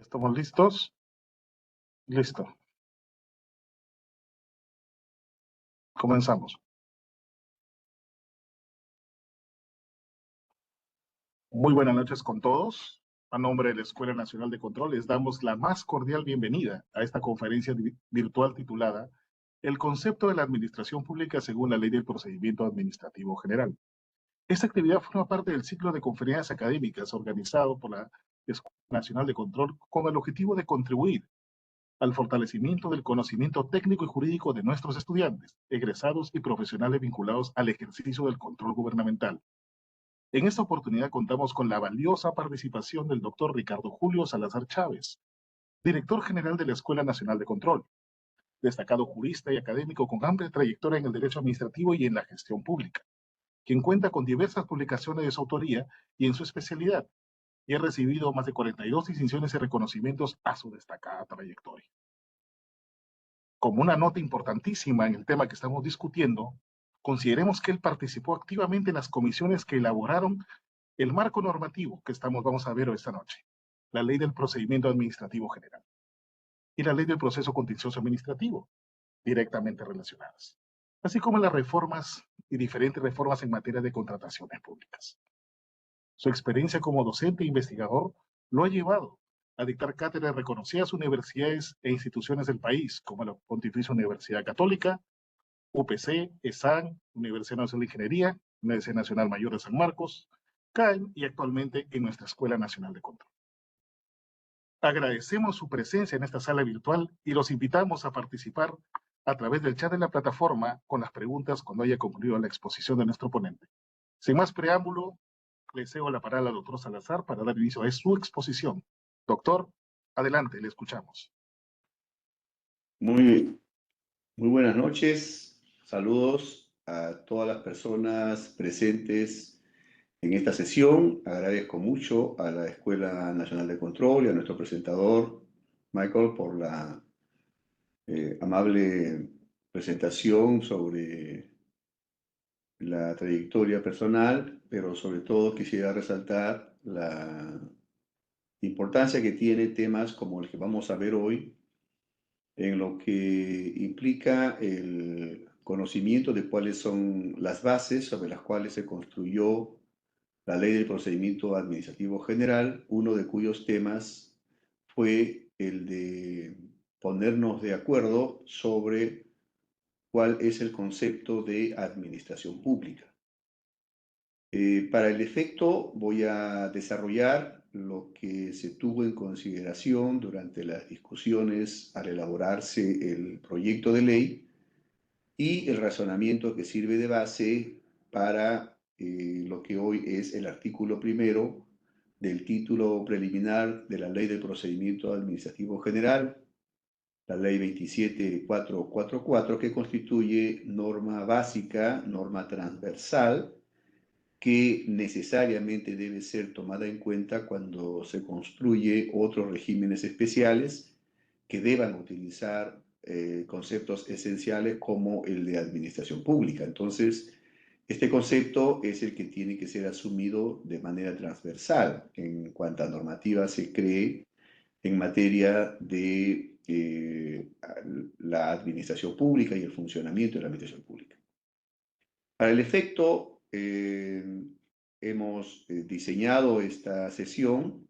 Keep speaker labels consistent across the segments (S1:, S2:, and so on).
S1: ¿Estamos listos? Listo. Comenzamos. Muy buenas noches con todos. A nombre de la Escuela Nacional de Control les damos la más cordial bienvenida a esta conferencia virtual titulada El concepto de la administración pública según la Ley del Procedimiento Administrativo General. Esta actividad forma parte del ciclo de conferencias académicas organizado por la Escuela Nacional de Control con el objetivo de contribuir al fortalecimiento del conocimiento técnico y jurídico de nuestros estudiantes, egresados y profesionales vinculados al ejercicio del control gubernamental. En esta oportunidad contamos con la valiosa participación del doctor Ricardo Julio Salazar Chávez, director general de la Escuela Nacional de Control, destacado jurista y académico con amplia trayectoria en el derecho administrativo y en la gestión pública, quien cuenta con diversas publicaciones de su autoría y en su especialidad, y ha recibido más de 42 distinciones y reconocimientos a su destacada trayectoria. Como una nota importantísima en el tema que estamos discutiendo, consideremos que él participó activamente en las comisiones que elaboraron el marco normativo que vamos a ver esta noche, la Ley del Procedimiento Administrativo General y la Ley del Proceso Contencioso Administrativo, directamente relacionadas, así como las reformas y diferentes reformas en materia de contrataciones públicas. Su experiencia como docente e investigador lo ha llevado a dictar cátedras en reconocidas universidades e instituciones del país, como la Pontificia Universidad Católica, UPC, ESAN, Universidad Nacional de Ingeniería, Universidad Nacional Mayor de San Marcos, CAEM y actualmente en nuestra Escuela Nacional de Control. Agradecemos su presencia en esta sala virtual y los invitamos a participar a través del chat de la plataforma con las preguntas cuando haya concluido la exposición de nuestro ponente. Sin más preámbulo, le cedo la palabra al doctor Salazar para dar inicio a su exposición. Doctor, adelante, le escuchamos.
S2: Muy buenas noches, saludos a todas las personas presentes en esta sesión. Agradezco mucho a la Escuela Nacional de Control y a nuestro presentador, Michael, por la amable presentación sobre la trayectoria personal, pero sobre todo quisiera resaltar la importancia que tiene temas como el que vamos a ver hoy, en lo que implica el conocimiento de cuáles son las bases sobre las cuales se construyó la Ley del Procedimiento Administrativo General, uno de cuyos temas fue el de ponernos de acuerdo sobre cuál es el concepto de administración pública. Para el efecto voy a desarrollar lo que se tuvo en consideración durante las discusiones al elaborarse el proyecto de ley y el razonamiento que sirve de base para lo que hoy es el artículo primero del título preliminar de la Ley del Procedimiento Administrativo General, la Ley 27444, que constituye norma básica, norma transversal, que necesariamente debe ser tomada en cuenta cuando se construye otros regímenes especiales que deban utilizar conceptos esenciales como el de administración pública. Entonces, este concepto es el que tiene que ser asumido de manera transversal en cuanto a normativa se cree en materia de la administración pública y el funcionamiento de la administración pública. Para el efecto, hemos diseñado esta sesión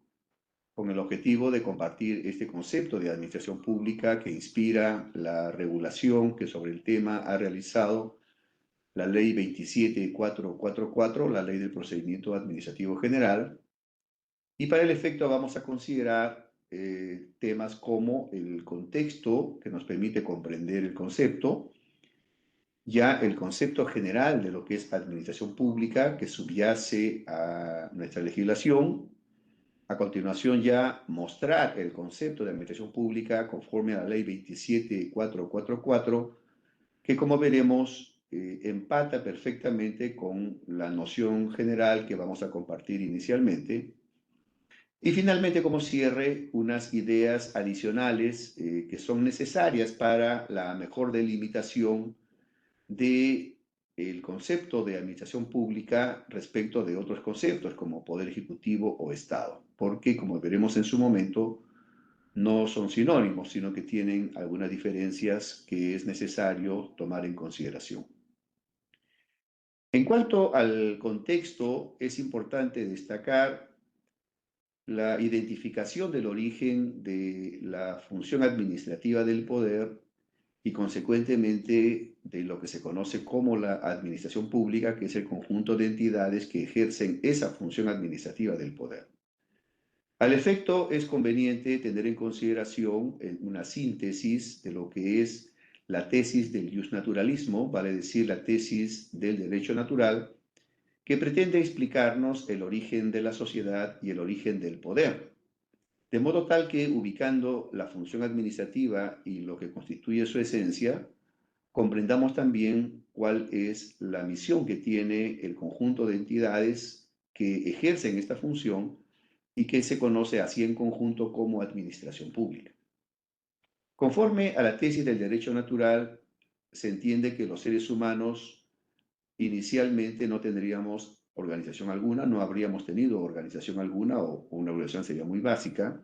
S2: con el objetivo de compartir este concepto de administración pública que inspira la regulación que sobre el tema ha realizado la Ley 27444, la Ley del Procedimiento Administrativo General. Y para el efecto vamos a considerar temas como el contexto que nos permite comprender el concepto, ya el concepto general de lo que es administración pública que subyace a nuestra legislación. A continuación ya mostrar el concepto de administración pública conforme a la ley 27444, que como veremos empata perfectamente con la noción general que vamos a compartir inicialmente. Y finalmente, como cierre, unas ideas adicionales que son necesarias para la mejor delimitación del concepto de administración pública respecto de otros conceptos como poder ejecutivo o Estado, porque como veremos en su momento, no son sinónimos, sino que tienen algunas diferencias que es necesario tomar en consideración. En cuanto al contexto, es importante destacar la identificación del origen de la función administrativa del poder y consecuentemente de lo que se conoce como la administración pública, que es el conjunto de entidades que ejercen esa función administrativa del poder. Al efecto, es conveniente tener en consideración una síntesis de lo que es la tesis del justnaturalismo, vale decir, la tesis del derecho natural, que pretende explicarnos el origen de la sociedad y el origen del poder. De modo tal que, ubicando la función administrativa y lo que constituye su esencia, comprendamos también cuál es la misión que tiene el conjunto de entidades que ejercen esta función y que se conoce así en conjunto como administración pública. Conforme a la tesis del derecho natural, se entiende que los seres humanos inicialmente no tendríamos organización alguna, no habríamos tenido organización alguna o una organización sería muy básica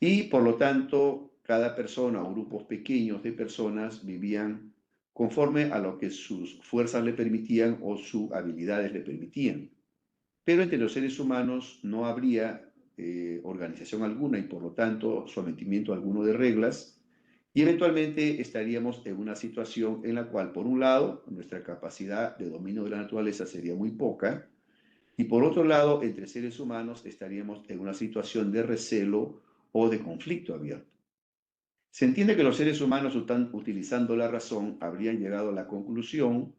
S2: y por lo tanto cada persona o grupos pequeños de personas vivían conforme a lo que sus fuerzas le permitían o sus habilidades le permitían. Pero entre los seres humanos no habría organización alguna y por lo tanto sometimiento alguno de reglas y eventualmente estaríamos en una situación en la cual por un lado nuestra capacidad de dominio de la naturaleza sería muy poca y por otro lado entre seres humanos estaríamos en una situación de recelo o de conflicto abierto. Se entiende que los seres humanos, utilizando la razón, habrían llegado a la conclusión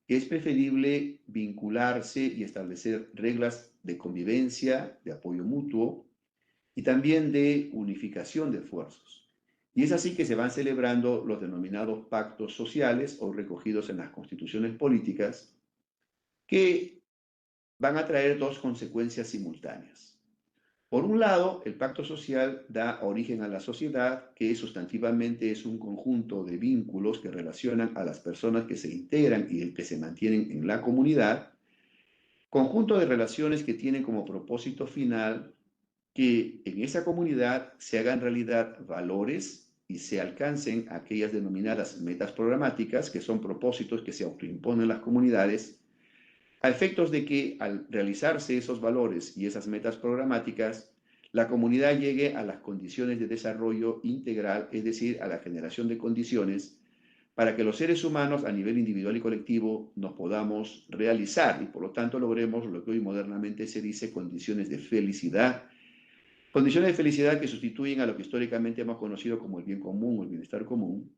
S2: que es preferible vincularse y establecer reglas de convivencia, de apoyo mutuo y también de unificación de esfuerzos. Y es así que se van celebrando los denominados pactos sociales o recogidos en las constituciones políticas que van a traer dos consecuencias simultáneas. Por un lado, el pacto social da origen a la sociedad, que sustantivamente es un conjunto de vínculos que relacionan a las personas que se integran y que se mantienen en la comunidad, conjunto de relaciones que tienen como propósito final que en esa comunidad se hagan realidad valores y se alcancen aquellas denominadas metas programáticas, que son propósitos que se autoimponen las comunidades, a efectos de que al realizarse esos valores y esas metas programáticas, la comunidad llegue a las condiciones de desarrollo integral, es decir, a la generación de condiciones para que los seres humanos a nivel individual y colectivo nos podamos realizar y por lo tanto logremos lo que hoy modernamente se dice condiciones de felicidad. Condiciones de felicidad que sustituyen a lo que históricamente hemos conocido como el bien común o el bienestar común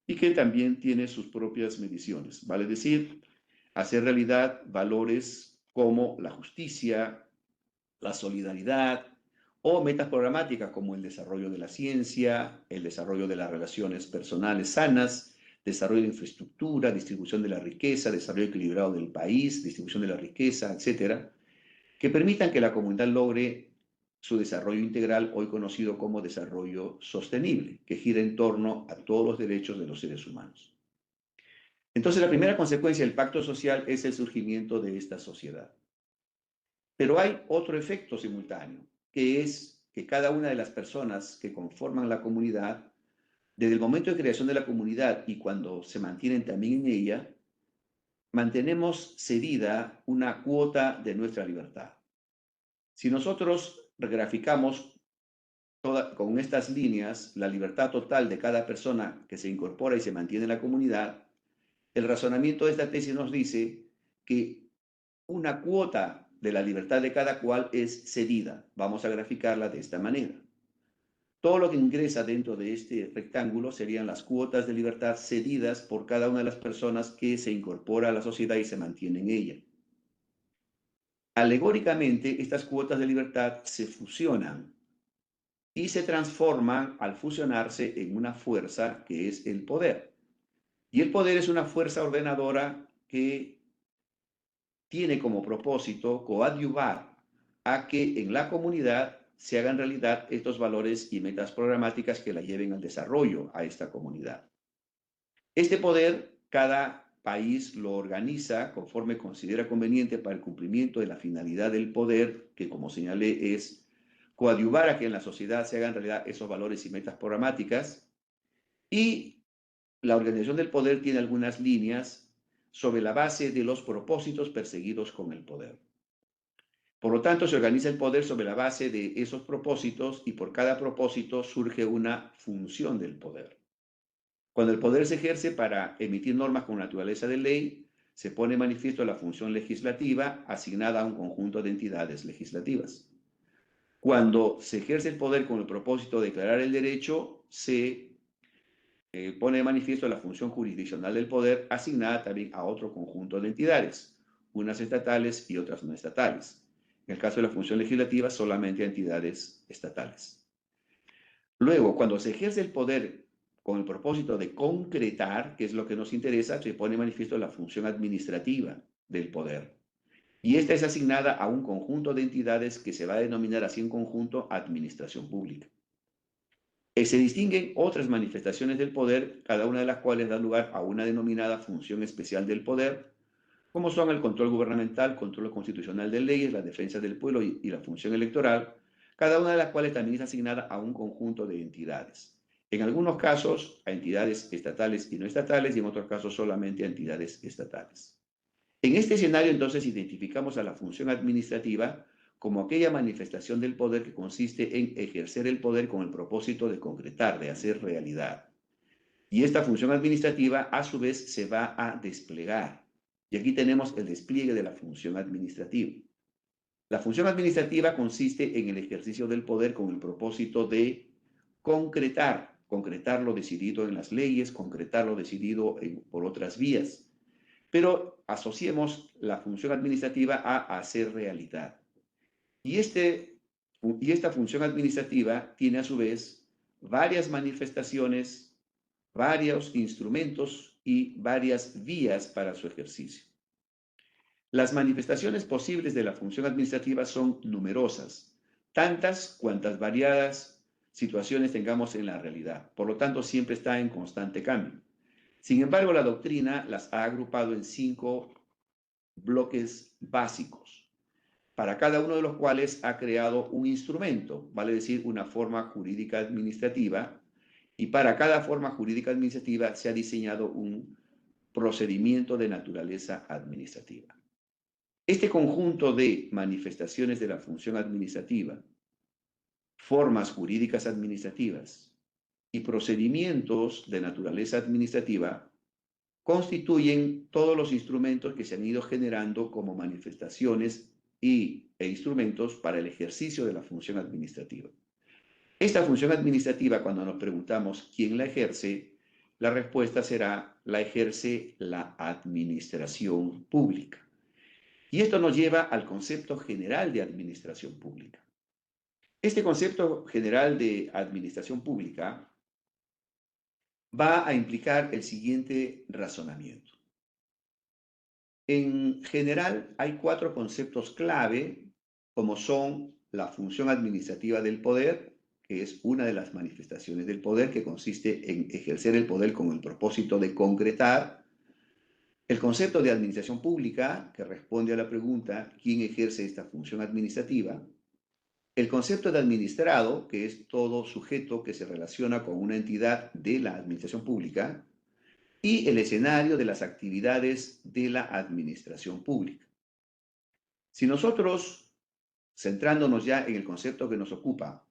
S2: y que también tiene sus propias mediciones. Vale decir, hacer realidad valores como la justicia, la solidaridad o metas programáticas como el desarrollo de la ciencia, el desarrollo de las relaciones personales sanas, desarrollo de infraestructura, distribución de la riqueza, desarrollo equilibrado del país, distribución de la riqueza, etcétera, que permitan que la comunidad logre su desarrollo integral, hoy conocido como desarrollo sostenible, que gira en torno a todos los derechos de los seres humanos. Entonces, la primera consecuencia del pacto social es el surgimiento de esta sociedad. Pero hay otro efecto simultáneo, que es que cada una de las personas que conforman la comunidad, desde el momento de creación de la comunidad y cuando se mantienen también en ella, mantenemos cedida una cuota de nuestra libertad. Si nosotros graficamos con estas líneas la libertad total de cada persona que se incorpora y se mantiene en la comunidad, el razonamiento de esta tesis nos dice que una cuota de la libertad de cada cual es cedida. Vamos a graficarla de esta manera. Todo lo que ingresa dentro de este rectángulo serían las cuotas de libertad cedidas por cada una de las personas que se incorpora a la sociedad y se mantiene en ella. Alegóricamente, estas cuotas de libertad se fusionan y se transforman al fusionarse en una fuerza que es el poder. Y el poder es una fuerza ordenadora que tiene como propósito coadyuvar a que en la comunidad se hagan realidad estos valores y metas programáticas que la lleven al desarrollo a esta comunidad. Este poder, cada país lo organiza conforme considera conveniente para el cumplimiento de la finalidad del poder, que como señalé es coadyuvar a que en la sociedad se hagan realidad esos valores y metas programáticas, y la organización del poder tiene algunas líneas sobre la base de los propósitos perseguidos con el poder. Por lo tanto, se organiza el poder sobre la base de esos propósitos y por cada propósito surge una función del poder. Cuando el poder se ejerce para emitir normas con naturaleza de ley, se pone manifiesto la función legislativa asignada a un conjunto de entidades legislativas. Cuando se ejerce el poder con el propósito de declarar el derecho, se pone de manifiesto la función jurisdiccional del poder asignada también a otro conjunto de entidades, unas estatales y otras no estatales. En el caso de la función legislativa, solamente a entidades estatales. Luego, cuando se ejerce el poder con el propósito de concretar, que es lo que nos interesa, se pone de manifiesto la función administrativa del poder. Y esta es asignada a un conjunto de entidades que se va a denominar así en conjunto administración pública. Se distinguen otras manifestaciones del poder, cada una de las cuales da lugar a una denominada función especial del poder, como son el control gubernamental, control constitucional de leyes, la defensa del pueblo y la función electoral, cada una de las cuales también es asignada a un conjunto de entidades. En algunos casos a entidades estatales y no estatales, y en otros casos solamente a entidades estatales. En este escenario, entonces, identificamos a la función administrativa como aquella manifestación del poder que consiste en ejercer el poder con el propósito de concretar, de hacer realidad. Y esta función administrativa, a su vez, se va a desplegar. Y aquí tenemos el despliegue de la función administrativa. La función administrativa consiste en el ejercicio del poder con el propósito de concretar lo decidido en las leyes, concretar lo decidido por otras vías. Pero asociemos la función administrativa a hacer realidad. Y esta función administrativa tiene a su vez varias manifestaciones, varios instrumentos y varias vías para su ejercicio. Las manifestaciones posibles de la función administrativa son numerosas, tantas cuantas variadas situaciones tengamos en la realidad. Por lo tanto, siempre está en constante cambio. Sin embargo, la doctrina las ha agrupado en 5 bloques básicos, para cada uno de los cuales ha creado un instrumento, vale decir, una forma jurídica administrativa, y para cada forma jurídica administrativa se ha diseñado un procedimiento de naturaleza administrativa. Este conjunto de manifestaciones de la función administrativa, formas jurídicas administrativas y procedimientos de naturaleza administrativa constituyen todos los instrumentos que se han ido generando como manifestaciones e instrumentos para el ejercicio de la función administrativa. Esta función administrativa, cuando nos preguntamos quién la ejerce, la respuesta será: la ejerce la administración pública. Y esto nos lleva al concepto general de administración pública. Este concepto general de administración pública va a implicar el siguiente razonamiento. En general, hay 4 conceptos clave, como son la función administrativa del poder, que es una de las manifestaciones del poder, que consiste en ejercer el poder con el propósito de concretar. El concepto de administración pública, que responde a la pregunta ¿quién ejerce esta función administrativa? El concepto de administrado, que es todo sujeto que se relaciona con una entidad de la administración pública, y el escenario de las actividades de la administración pública. Si nosotros, centrándonos ya en el concepto que nos ocupa,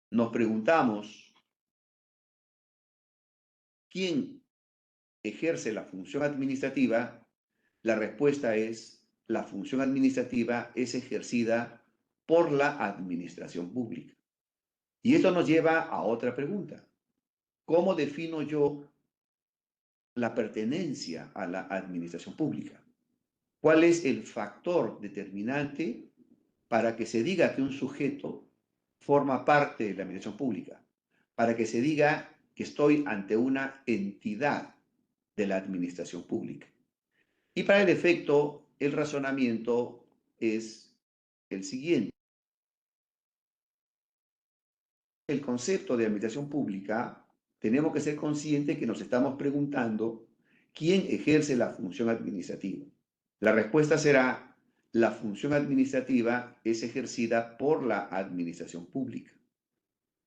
S2: nos preguntamos ¿quién ejerce la función administrativa? La respuesta es: la función administrativa es ejercida por la administración pública. Y esto nos lleva a otra pregunta. ¿Cómo defino yo la pertenencia a la administración pública? ¿Cuál es el factor determinante para que se diga que un sujeto forma parte de la administración pública? Para que se diga que estoy ante una entidad de la administración pública. Y para el efecto, el razonamiento es el siguiente. El concepto de administración pública, tenemos que ser conscientes que nos estamos preguntando quién ejerce la función administrativa. La respuesta será la función administrativa es ejercida por la administración pública.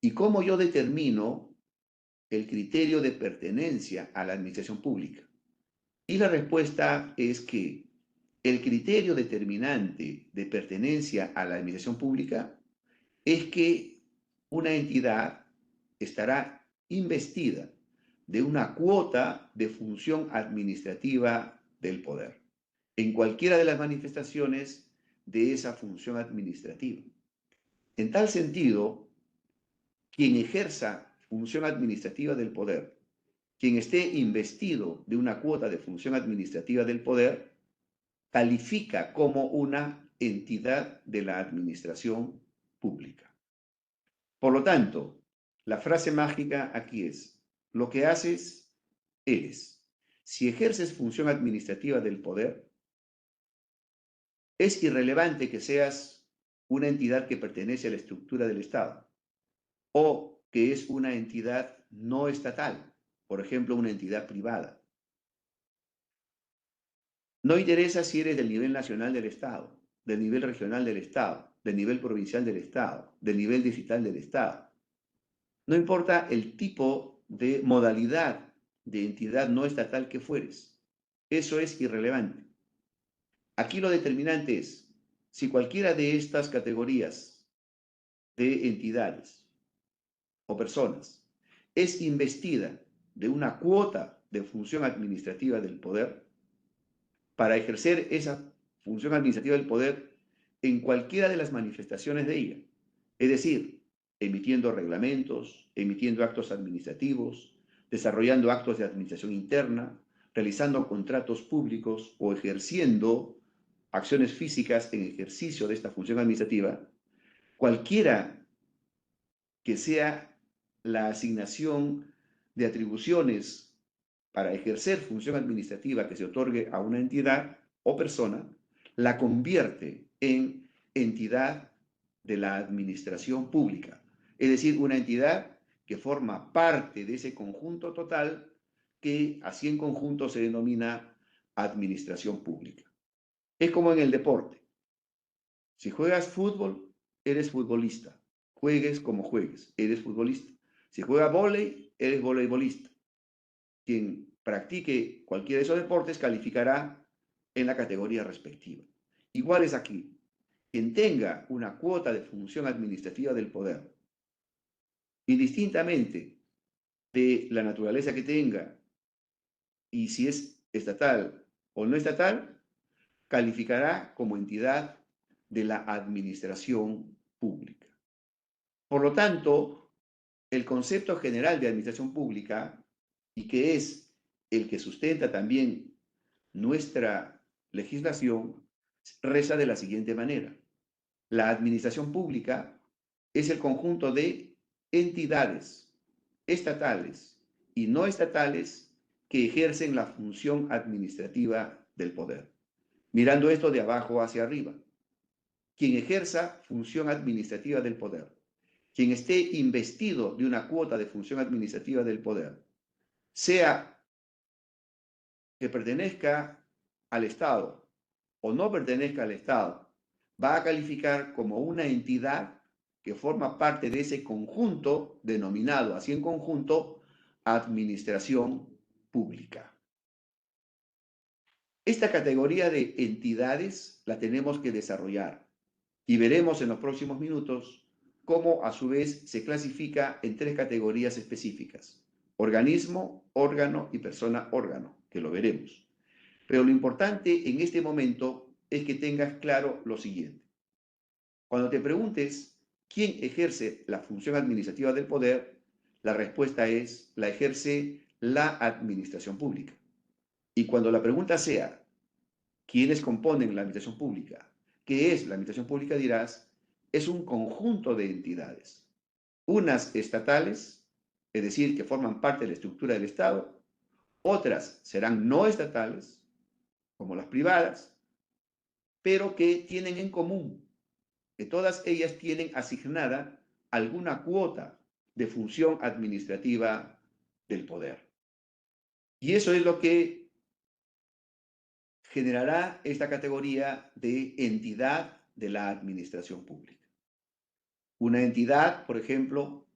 S2: ¿Y cómo yo determino el criterio de pertenencia a la administración pública? Y la respuesta es que el criterio determinante de pertenencia a la administración pública es que una entidad estará investida de una cuota de función administrativa del poder, en cualquiera de las manifestaciones de esa función administrativa. En tal sentido, quien ejerza función administrativa del poder, quien esté investido de una cuota de función administrativa del poder, califica como una entidad de la administración pública. Por lo tanto, la frase mágica aquí es, lo que haces, eres. Si ejerces función administrativa del poder, es irrelevante que seas una entidad que pertenece a la estructura del Estado o que es una entidad no estatal, por ejemplo, una entidad privada. No interesa si eres del nivel nacional del Estado, del nivel regional del Estado, del nivel provincial del Estado, del nivel digital del Estado. No importa el tipo de modalidad de entidad no estatal que fueres. Eso es irrelevante. Aquí lo determinante es, si cualquiera de estas categorías de entidades o personas es investida de una cuota de función administrativa del poder, para ejercer esa función administrativa del poder en cualquiera de las manifestaciones de ella, es decir, emitiendo reglamentos, emitiendo actos administrativos, desarrollando actos de administración interna, realizando contratos públicos o ejerciendo acciones físicas en ejercicio de esta función administrativa, cualquiera que sea la asignación de atribuciones para ejercer función administrativa que se otorgue a una entidad o persona, la convierte en entidad de la administración pública. Es decir, una entidad que forma parte de ese conjunto total que así en conjunto se denomina administración pública. Es como en el deporte. Si juegas fútbol, eres futbolista. Juegues como juegues, eres futbolista. Si juegas vóley, eres voleibolista. Quien practique cualquiera de esos deportes calificará en la categoría respectiva. Igual es aquí. Quien tenga una cuota de función administrativa del poder, indistintamente de la naturaleza que tenga y si es estatal o no estatal, calificará como entidad de la administración pública. Por lo tanto, el concepto general de administración pública, y que es el que sustenta también nuestra legislación, reza de la siguiente manera. La administración pública es el conjunto de entidades estatales y no estatales que ejercen la función administrativa del poder. Mirando esto de abajo hacia arriba. Quien ejerza función administrativa del poder, quien esté investido de una cuota de función administrativa del poder, sea que pertenezca al Estado o no pertenezca al Estado, va a calificar como una entidad que forma parte de ese conjunto denominado así en conjunto administración pública. Esta categoría de entidades la tenemos que desarrollar y veremos en los próximos minutos cómo a su vez se clasifica en tres categorías específicas: organismo, órgano y persona órgano, que lo veremos. Pero lo importante en este momento es que tengas claro lo siguiente. Cuando te preguntes quién ejerce la función administrativa del poder, la respuesta es: la ejerce la administración pública. Y cuando la pregunta sea ¿quiénes componen la administración pública? ¿Qué es la administración pública? Dirás, es un conjunto de entidades, unas estatales, es decir, que forman parte de la estructura del Estado, otras serán no estatales, como las privadas, pero que tienen en común que todas ellas tienen asignada alguna cuota de función administrativa del poder. Y eso es lo que generará esta categoría de entidad de la administración pública. Una entidad, por ejemplo,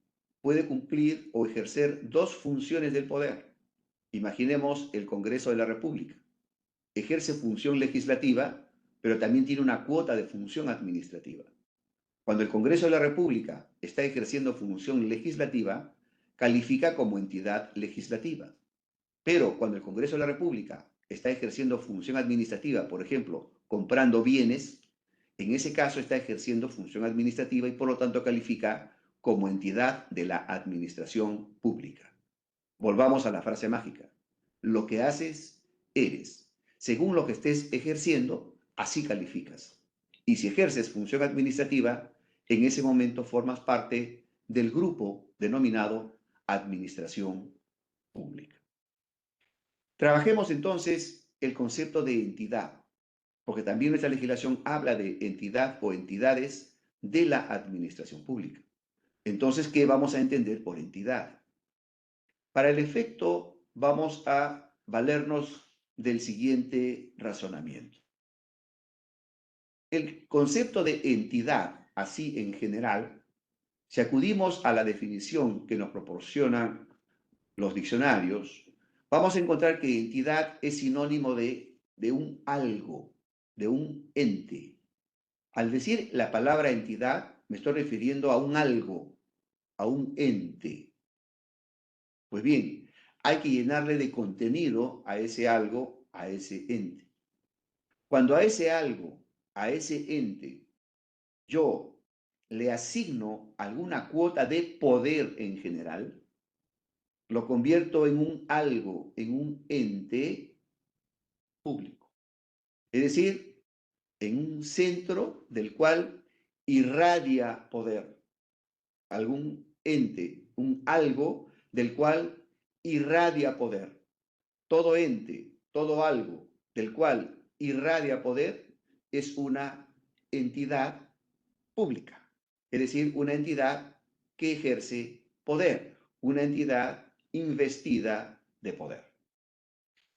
S2: puede cumplir o ejercer dos funciones del poder. Imaginemos el Congreso de la República. Ejerce función legislativa, pero también tiene una cuota de función administrativa. Cuando el Congreso de la República está ejerciendo función legislativa, califica como entidad legislativa. Pero cuando el Congreso de la República está ejerciendo función administrativa, por ejemplo, comprando bienes, en ese caso está ejerciendo función administrativa y por lo tanto califica como entidad de la administración pública. Volvamos a la frase mágica. Lo que haces, eres. Según lo que estés ejerciendo, así calificas. Y si ejerces función administrativa, en ese momento formas parte del grupo denominado administración pública. Trabajemos entonces el concepto de entidad, porque también nuestra legislación habla de entidad o entidades de la administración pública. Entonces, ¿qué vamos a entender por entidad? Para el efecto, vamos a valernos del siguiente razonamiento. El concepto de entidad, así en general, si acudimos a la definición que nos proporcionan los diccionarios, vamos a encontrar que entidad es sinónimo de un algo, de un ente. Al decir la palabra entidad, me estoy refiriendo a un algo, a un ente. Pues bien, hay que llenarle de contenido a ese algo, a ese ente. Cuando a ese algo, a ese ente, yo le asigno alguna cuota de poder en general, lo convierto en un algo, en un ente público. Es decir, en un centro del cual irradia poder. Algún ente, un algo del cual irradia poder. Todo ente, todo algo del cual irradia poder es una entidad pública. Es decir, una entidad que ejerce poder, una entidad investida de poder.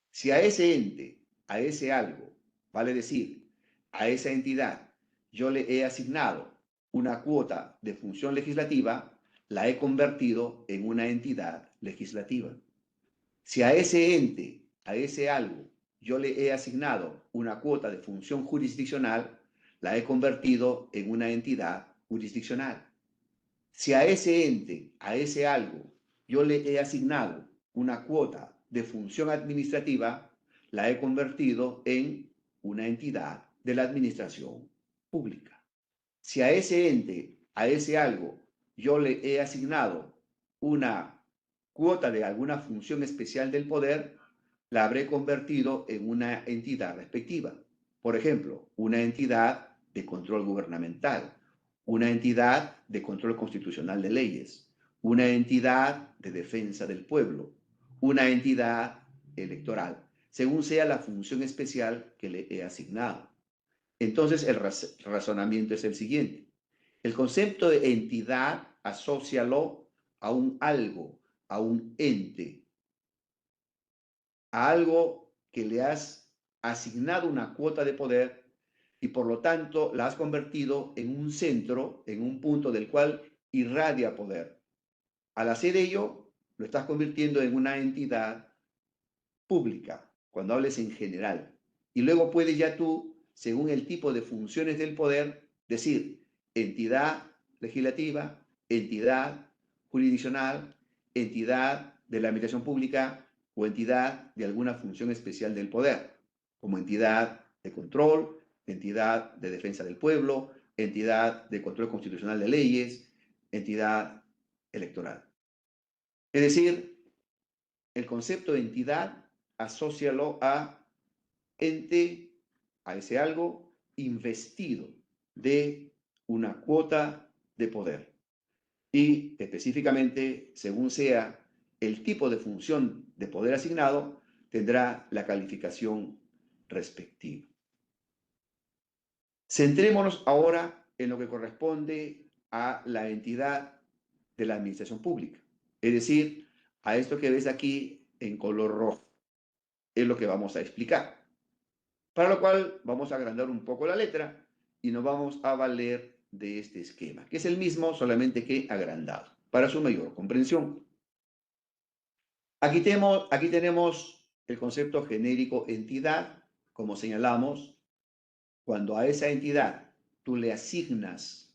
S2: Si a ese ente, a ese algo, vale decir, a esa entidad, yo le he asignado una cuota de función legislativa, la he convertido en una entidad legislativa. Si a ese ente, a ese algo, yo le he asignado una cuota de función jurisdiccional, la he convertido en una entidad jurisdiccional. Si a ese ente, a ese algo, yo le he asignado una cuota de función administrativa, la he convertido en una entidad de la administración pública. Si a ese ente, a ese algo, yo le he asignado una cuota de alguna función especial del poder, la habré convertido en una entidad respectiva. Por ejemplo, una entidad de control gubernamental, una entidad de control constitucional de leyes, una entidad de defensa del pueblo, una entidad electoral, según sea la función especial que le he asignado. Entonces, el razonamiento es el siguiente. El concepto de entidad, asócialo a un algo, a un ente, a algo que le has asignado una cuota de poder y por lo tanto la has convertido en un centro, en un punto del cual irradia poder. Al hacer ello, lo estás convirtiendo en una entidad pública, cuando hables en general. Y luego puedes ya tú, según el tipo de funciones del poder, decir entidad legislativa, entidad jurisdiccional, entidad de la administración pública o entidad de alguna función especial del poder, como entidad de control, entidad de defensa del pueblo, entidad de control constitucional de leyes, entidad electoral. Es decir, el concepto de entidad, asócialo a ente, a ese algo investido de una cuota de poder. Y específicamente, según sea el tipo de función de poder asignado, tendrá la calificación respectiva. Centrémonos ahora en lo que corresponde a la entidad de la administración pública, es decir, a esto que ves aquí en color rojo. Es lo que vamos a explicar. Para lo cual vamos a agrandar un poco la letra y nos vamos a valer de este esquema, que es el mismo, solamente que agrandado, para su mayor comprensión. Aquí tenemos el concepto genérico entidad, como señalamos, cuando a esa entidad tú le asignas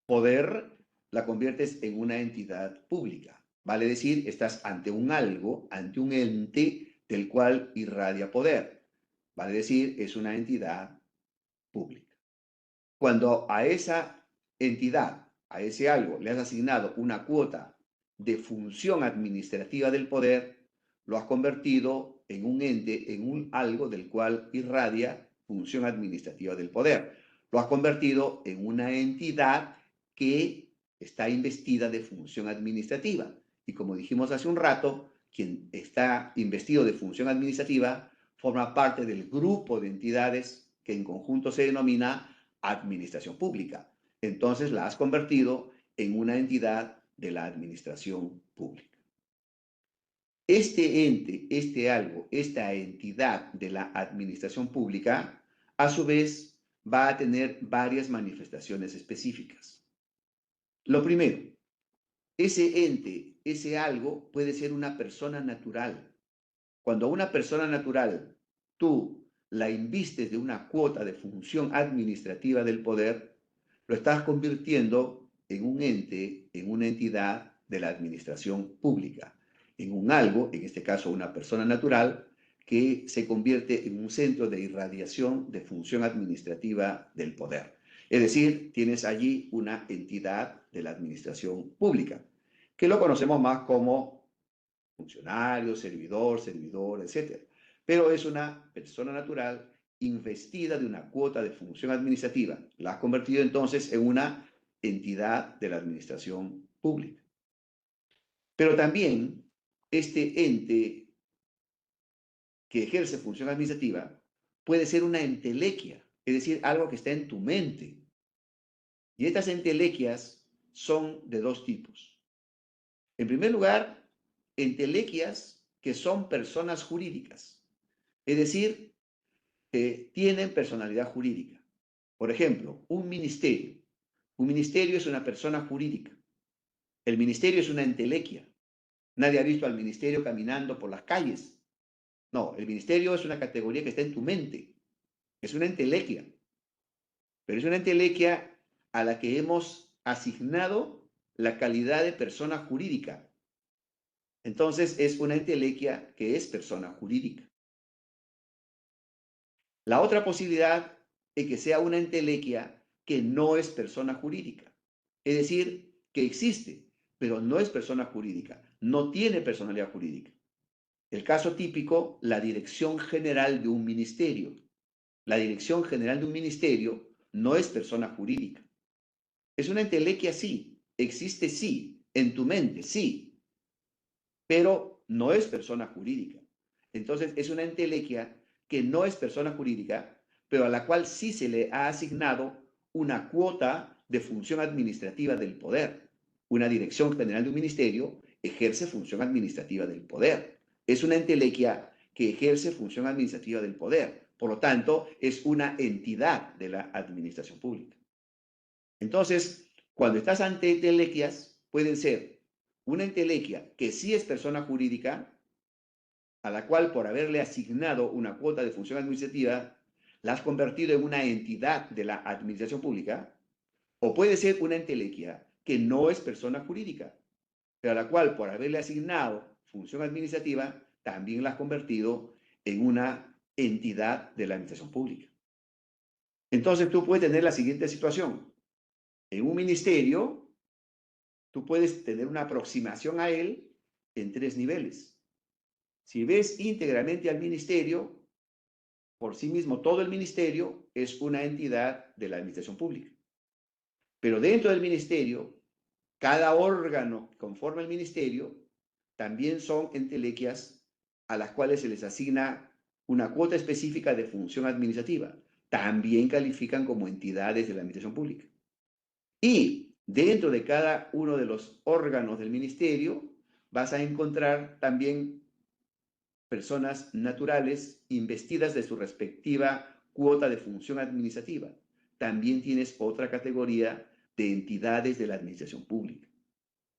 S2: poder, la conviertes en una entidad pública. Vale decir, estás ante un algo, ante un ente del cual irradia poder. Vale decir, es una entidad pública. Cuando a esa entidad, a ese algo, le has asignado una cuota de función administrativa del poder, lo has convertido en un ente, en un algo del cual irradia función administrativa del poder. Lo has convertido en una entidad que está investida de función administrativa. Y como dijimos hace un rato, quien está investido de función administrativa forma parte del grupo de entidades que en conjunto se denomina administración pública. Entonces la has convertido en una entidad de la administración pública. Este ente, este algo, esta entidad de la administración pública, a su vez, va a tener varias manifestaciones específicas. Lo primero, ese ente, ese algo, puede ser una persona natural. Cuando a una persona natural tú la invistes de una cuota de función administrativa del poder, lo estás convirtiendo en un ente, en una entidad de la administración pública, en un algo, en este caso una persona natural, que se convierte en un centro de irradiación de función administrativa del poder. Es decir, tienes allí una entidad de la administración pública, que lo conocemos más como funcionario, servidor, etc. Pero es una persona natural investida de una cuota de función administrativa. La has convertido entonces en una entidad de la administración pública. Pero también este ente que ejerce función administrativa puede ser una entelequia, es decir, algo que está en tu mente. Y estas entelequias son de dos tipos. En primer lugar, entelequias que son personas jurídicas, es decir, tienen personalidad jurídica. Por ejemplo, un ministerio. Un ministerio es una persona jurídica. El ministerio es una entelequia. Nadie ha visto al ministerio caminando por las calles. No, el ministerio es una categoría que está en tu mente. Es una entelequia. Pero es una entelequia a la que hemos asignado la calidad de persona jurídica. Entonces es una entelequia que es persona jurídica. La otra posibilidad es que sea una entelequia que no es persona jurídica. Es decir, que existe, pero no es persona jurídica, no tiene personalidad jurídica. El caso típico, la dirección general de un ministerio. La dirección general de un ministerio no es persona jurídica. Es una entelequia, sí, existe, sí, en tu mente, sí, pero no es persona jurídica. Entonces, es una entelequia que no es persona jurídica, pero a la cual sí se le ha asignado una cuota de función administrativa del poder. Una dirección general de un ministerio ejerce función administrativa del poder. Es una entelequia que ejerce función administrativa del poder. Por lo tanto, es una entidad de la administración pública. Entonces, cuando estás ante entelequias, pueden ser una entelequia que sí es persona jurídica, a la cual por haberle asignado una cuota de función administrativa, la has convertido en una entidad de la administración pública, o puede ser una entelequia que no es persona jurídica, pero a la cual por haberle asignado función administrativa, también la has convertido en una entidad de la administración pública. Entonces tú puedes tener la siguiente situación. En un ministerio, tú puedes tener una aproximación a él en tres niveles. Si ves íntegramente al ministerio, por sí mismo todo el ministerio es una entidad de la administración pública. Pero dentro del ministerio, cada órgano que conforma el ministerio también son entelequias a las cuales se les asigna una cuota específica de función administrativa. También califican como entidades de la administración pública. Y dentro de cada uno de los órganos del ministerio vas a encontrar también personas naturales investidas de su respectiva cuota de función administrativa. También tienes otra categoría de entidades de la administración pública.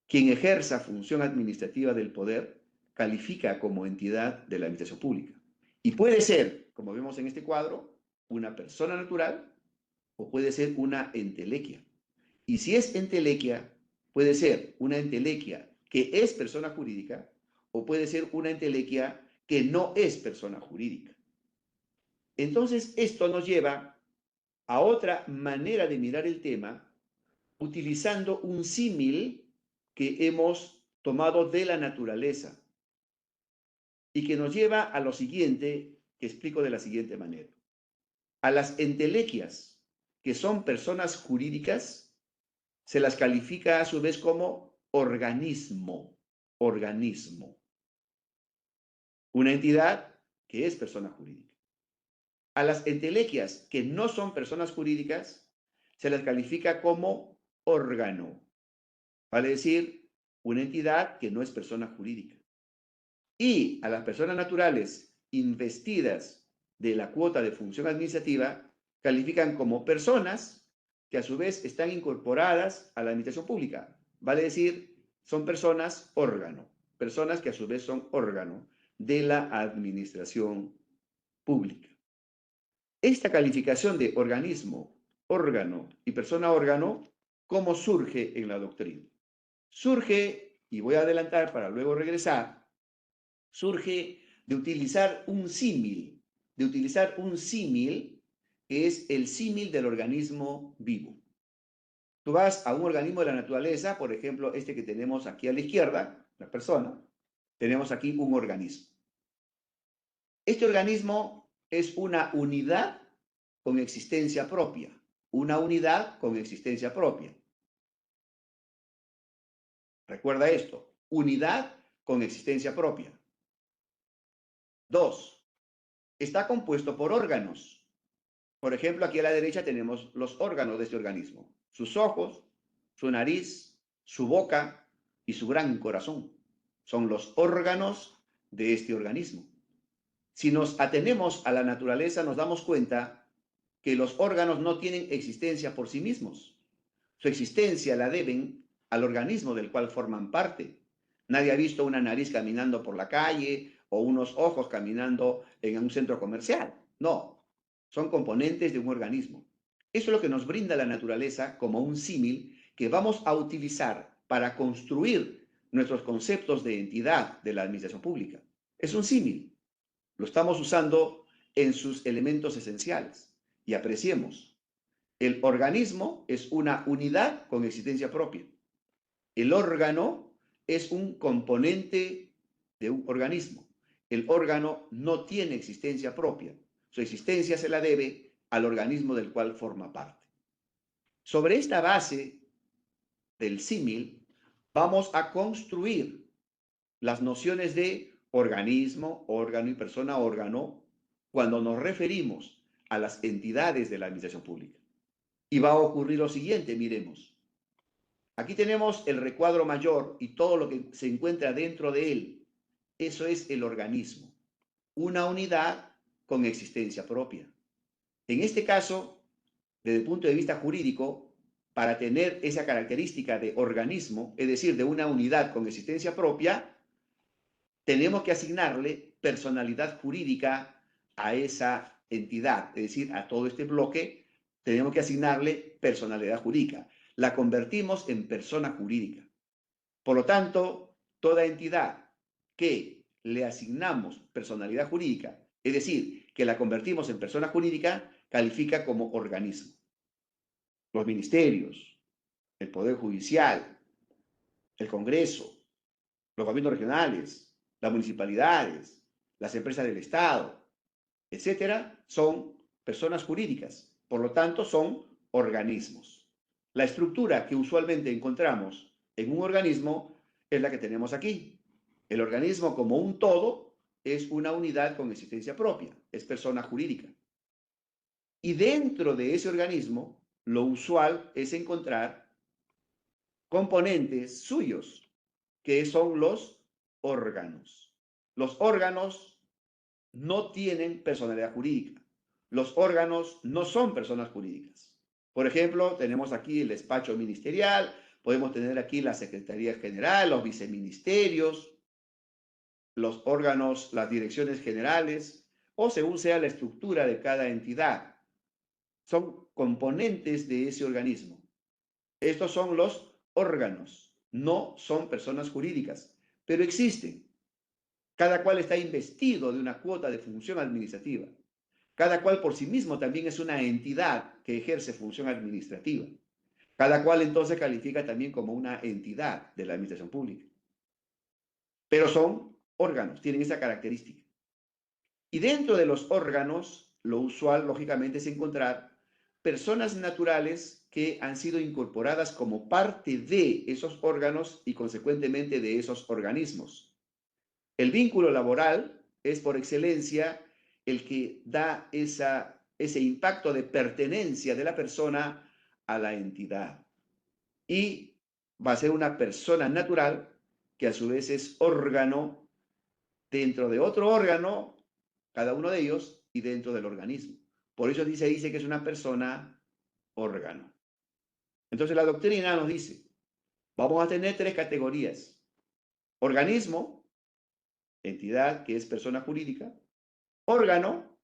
S2: Quien ejerza función administrativa del poder califica como entidad de la administración pública. Y puede ser, como vemos en este cuadro, una persona natural o puede ser una entelequia. Y si es entelequia, puede ser una entelequia que es persona jurídica o puede ser una entelequia que no es persona jurídica. Entonces, esto nos lleva a otra manera de mirar el tema utilizando un símil que hemos tomado de la naturaleza y que nos lleva a lo siguiente, que explico de la siguiente manera. A las entelequias, que son personas jurídicas, se las califica a su vez como organismo. Una entidad que es persona jurídica. A las entelequias que no son personas jurídicas se las califica como órgano. Vale decir, una entidad que no es persona jurídica. Y a las personas naturales investidas de la cuota de función administrativa califican como personas que a su vez están incorporadas a la administración pública. Vale decir, son personas órgano, personas que a su vez son órgano de la administración pública. Esta calificación de organismo, órgano y persona órgano, ¿cómo surge en la doctrina? Surge, y voy a adelantar para luego regresar, surge de utilizar un símil, que es el símil del organismo vivo. Tú vas a un organismo de la naturaleza, por ejemplo, este que tenemos aquí a la izquierda, la persona, tenemos aquí un organismo. Este organismo es una unidad con existencia propia, una unidad con existencia propia. Recuerda esto, unidad con existencia propia. 2. Está compuesto por órganos. Por ejemplo, aquí a la derecha tenemos los órganos de este organismo. Sus ojos, su nariz, su boca y su gran corazón. Son los órganos de este organismo. Si nos atenemos a la naturaleza, nos damos cuenta que los órganos no tienen existencia por sí mismos. Su existencia la deben al organismo del cual forman parte. Nadie ha visto una nariz caminando por la calle o unos ojos caminando en un centro comercial. No, son componentes de un organismo. Eso es lo que nos brinda la naturaleza como un símil que vamos a utilizar para construir nuestros conceptos de entidad de la administración pública. Es un símil. Lo estamos usando en sus elementos esenciales. Y apreciemos. El organismo es una unidad con existencia propia. El órgano es un componente de un organismo. El órgano no tiene existencia propia. Su existencia se la debe al organismo del cual forma parte. Sobre esta base del símil, vamos a construir las nociones de organismo, órgano y persona órgano cuando nos referimos a las entidades de la administración pública. Y va a ocurrir lo siguiente, miremos. Aquí tenemos el recuadro mayor y todo lo que se encuentra dentro de él. Eso es el organismo, una unidad con existencia propia. En este caso, desde el punto de vista jurídico, para tener esa característica de organismo, es decir, de una unidad con existencia propia, tenemos que asignarle personalidad jurídica a esa entidad, es decir, a todo este bloque, tenemos que asignarle personalidad jurídica. La convertimos en persona jurídica. Por lo tanto, toda entidad que le asignamos personalidad jurídica, es decir, que la convertimos en persona jurídica, califica como organismo. Los ministerios, el Poder Judicial, el Congreso, los gobiernos regionales, las municipalidades, las empresas del Estado, etcétera, son personas jurídicas. Por lo tanto, son organismos. La estructura que usualmente encontramos en un organismo es la que tenemos aquí. El organismo como un todo es una unidad con existencia propia, es persona jurídica. Y dentro de ese organismo, lo usual es encontrar componentes suyos, que son los órganos. Los órganos no tienen personalidad jurídica. Los órganos no son personas jurídicas. Por ejemplo, tenemos aquí el despacho ministerial, podemos tener aquí la Secretaría General, los viceministerios, los órganos, las direcciones generales, o según sea la estructura de cada entidad. Son componentes de ese organismo. Estos son los órganos, no son personas jurídicas, pero existen. Cada cual está investido de una cuota de función administrativa. Cada cual por sí mismo también es una entidad que ejerce función administrativa. Cada cual entonces califica también como una entidad de la administración pública. Pero son órganos, tienen esa característica. Y dentro de los órganos, lo usual, lógicamente, es encontrar personas naturales que han sido incorporadas como parte de esos órganos y, consecuentemente, de esos organismos. El vínculo laboral es, por excelencia, el que da ese impacto de pertenencia de la persona a la entidad. Y va a ser una persona natural que a su vez es órgano dentro de otro órgano, cada uno de ellos, y dentro del organismo. Por eso dice que es una persona órgano. Entonces la doctrina nos dice, vamos a tener tres categorías. Organismo, entidad que es persona jurídica. Órgano,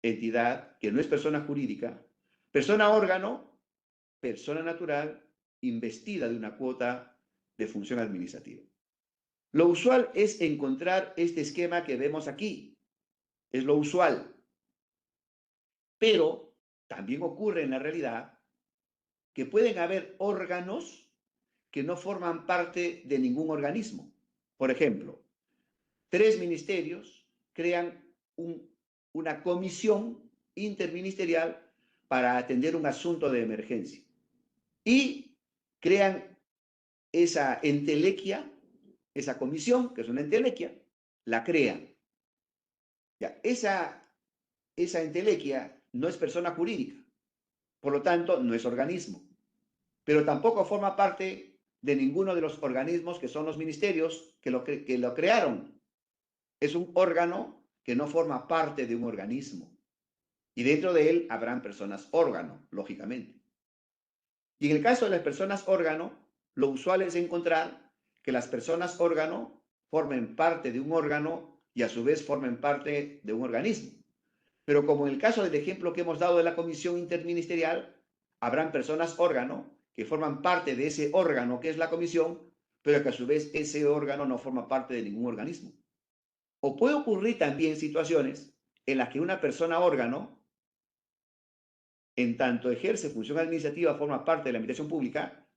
S2: entidad que no es persona jurídica. Persona órgano, persona natural investida de una cuota de función administrativa. Lo usual es encontrar este esquema que vemos aquí. Es lo usual. Pero también ocurre en la realidad que pueden haber órganos que no forman parte de ningún organismo. Por ejemplo, tres ministerios crean una comisión interministerial para atender un asunto de emergencia y crean esa entelequia, esa comisión, que es una entelequia, la crean. Ya, esa entelequia no es persona jurídica, por lo tanto, no es organismo, pero tampoco forma parte de ninguno de los organismos que son los ministerios que lo crearon. Es un órgano que no forma parte de un organismo. Y dentro de él habrán personas órgano, lógicamente. Y en el caso de las personas órgano, lo usual es encontrar que las personas órgano formen parte de un órgano y a su vez formen parte de un organismo. Pero como en el caso del ejemplo que hemos dado de la comisión interministerial, habrán personas órgano que forman parte de ese órgano que es la comisión, pero que a su vez ese órgano no forma parte de ningún organismo. O puede ocurrir también situaciones en las que una persona órgano, en tanto ejerce función administrativa, forma parte de la administración pública,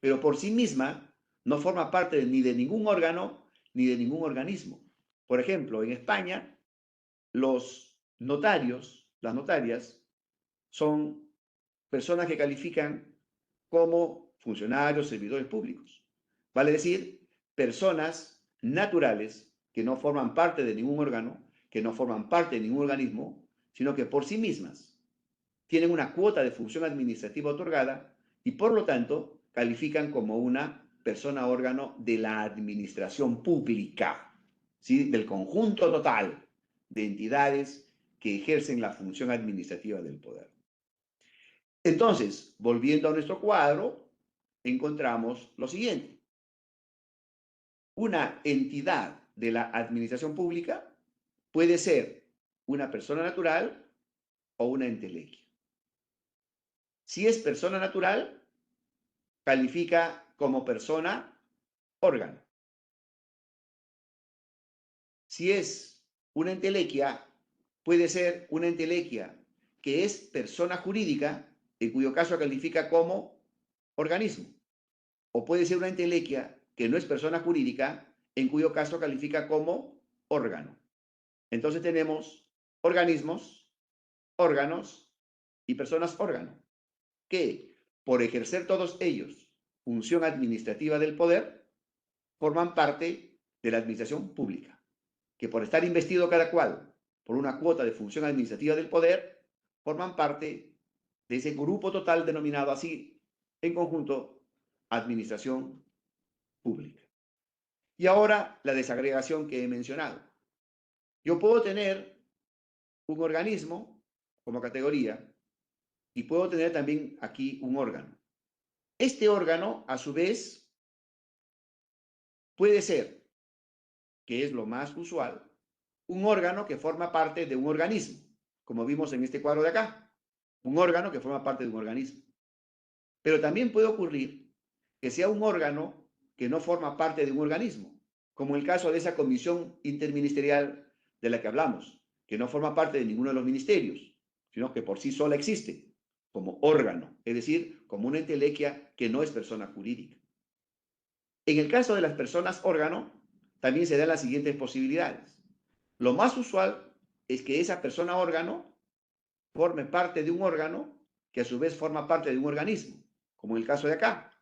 S2: pero por sí misma no forma parte ni de ningún órgano ni de ningún organismo. Por ejemplo, en España, los notarios, las notarias, son personas que califican como funcionarios, servidores públicos. Vale decir, personas naturales que no forman parte de ningún órgano, que no forman parte de ningún organismo, sino que por sí mismas tienen una cuota de función administrativa otorgada y por lo tanto califican como una persona órgano de la administración pública, ¿sí? Del conjunto total de entidades que ejercen la función administrativa del poder. Entonces, volviendo a nuestro cuadro, encontramos lo siguiente. Una entidad de la administración pública puede ser una persona natural o una entelequia. Si es persona natural, califica como persona órgano. Si es una entelequia, puede ser una entelequia que es persona jurídica, en cuyo caso califica como organismo. O puede ser una entelequia que no es persona jurídica, en cuyo caso califica como órgano. Entonces tenemos organismos, órganos y personas órgano, que por ejercer todos ellos función administrativa del poder, forman parte de la administración pública, que por estar investido cada cual por una cuota de función administrativa del poder, forman parte de ese grupo total denominado así, en conjunto, administración pública. Y ahora la desagregación que he mencionado. Yo puedo tener un organismo como categoría y puedo tener también aquí un órgano. Este órgano, a su vez, puede ser, que es lo más usual, un órgano que forma parte de un organismo, como vimos en este cuadro de acá, un órgano que forma parte de un organismo. Pero también puede ocurrir que sea un órgano que no forma parte de un organismo, como el caso de esa comisión interministerial de la que hablamos, que no forma parte de ninguno de los ministerios, sino que por sí sola existe como órgano, es decir, como una entelequia que no es persona jurídica. En el caso de las personas órgano, también se dan las siguientes posibilidades. Lo más usual es que esa persona órgano forme parte de un órgano que a su vez forma parte de un organismo, como en el caso de acá.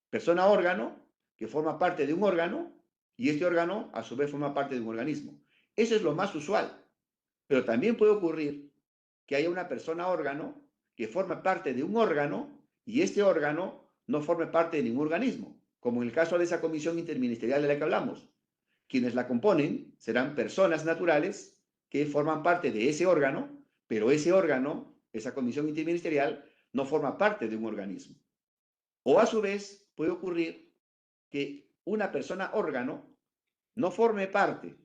S2: Persona órgano que forma parte de un órgano y este órgano a su vez forma parte de un organismo. Eso es lo más usual, pero también puede ocurrir que haya una persona órgano que forma parte de un órgano y este órgano no forme parte de ningún organismo, como en el caso de esa comisión interministerial de la que hablamos. Quienes la componen serán personas naturales que forman parte de ese órgano, pero ese órgano, esa comisión interministerial, no forma parte de un organismo. O a su vez puede ocurrir que una persona órgano no forme parte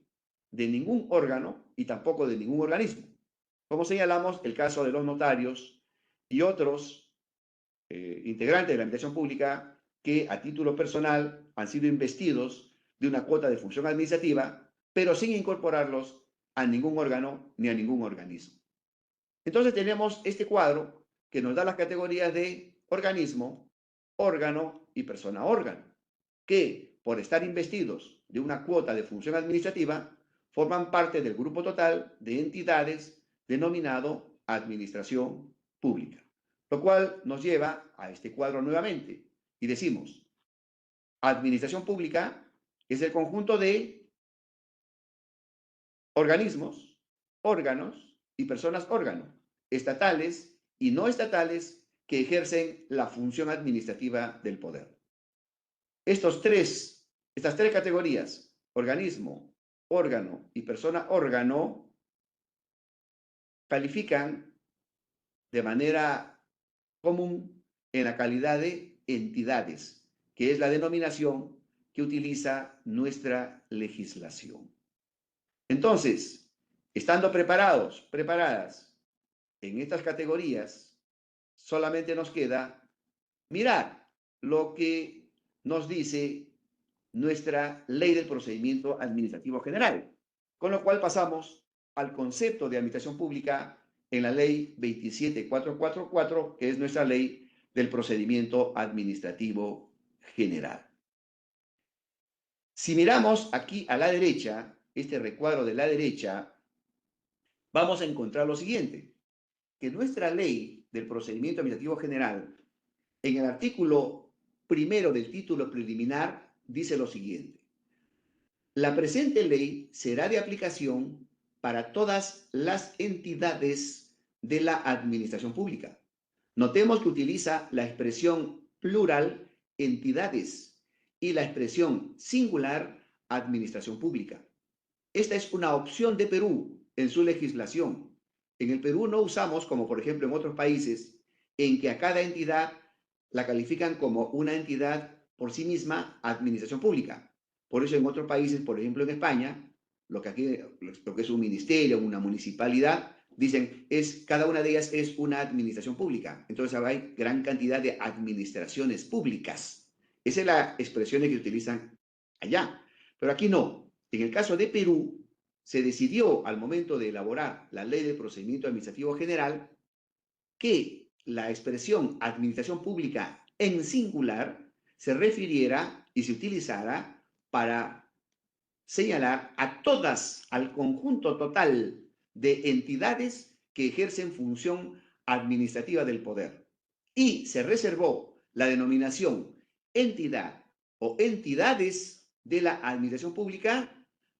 S2: de ningún órgano y tampoco de ningún organismo. Como señalamos, el caso de los notarios y otros integrantes de la administración pública que a título personal han sido investidos de una cuota de función administrativa, pero sin incorporarlos a ningún órgano ni a ningún organismo. Entonces tenemos este cuadro que nos da las categorías de organismo, órgano y persona órgano, que por estar investidos de una cuota de función administrativa, forman parte del grupo total de entidades denominado administración pública. Lo cual nos lleva a este cuadro nuevamente y decimos, administración pública es el conjunto de organismos, órganos y personas órgano, estatales y no estatales que ejercen la función administrativa del poder. Estas tres categorías, organismo, órgano y persona órgano, califican de manera común en la calidad de entidades, que es la denominación que utiliza nuestra legislación. Entonces, estando preparadas en estas categorías, solamente nos queda mirar lo que nos dice nuestra ley del procedimiento administrativo general, con lo cual pasamos al concepto de administración pública en la ley 27444, que es nuestra ley del procedimiento administrativo general. Si miramos aquí a la derecha, este recuadro de la derecha, vamos a encontrar lo siguiente, que nuestra ley del procedimiento administrativo general, en el artículo primero del título preliminar, dice lo siguiente. La presente ley será de aplicación para todas las entidades de la administración pública. Notemos que utiliza la expresión plural entidades y la expresión singular administración pública. Esta es una opción de Perú en su legislación. En el Perú no usamos, como por ejemplo en otros países, en que a cada entidad la califican como una entidad por sí misma, administración pública. Por eso en otros países, por ejemplo en España, lo que es un ministerio, una municipalidad, dicen, cada una de ellas es una administración pública. Entonces hay gran cantidad de administraciones públicas. Esa es la expresión que utilizan allá. Pero aquí no. En el caso de Perú, se decidió al momento de elaborar la ley de procedimiento administrativo general que la expresión administración pública en singular se refiriera y se utilizara para señalar a todas, al conjunto total de entidades que ejercen función administrativa del poder. Y se reservó la denominación entidad o entidades de la administración pública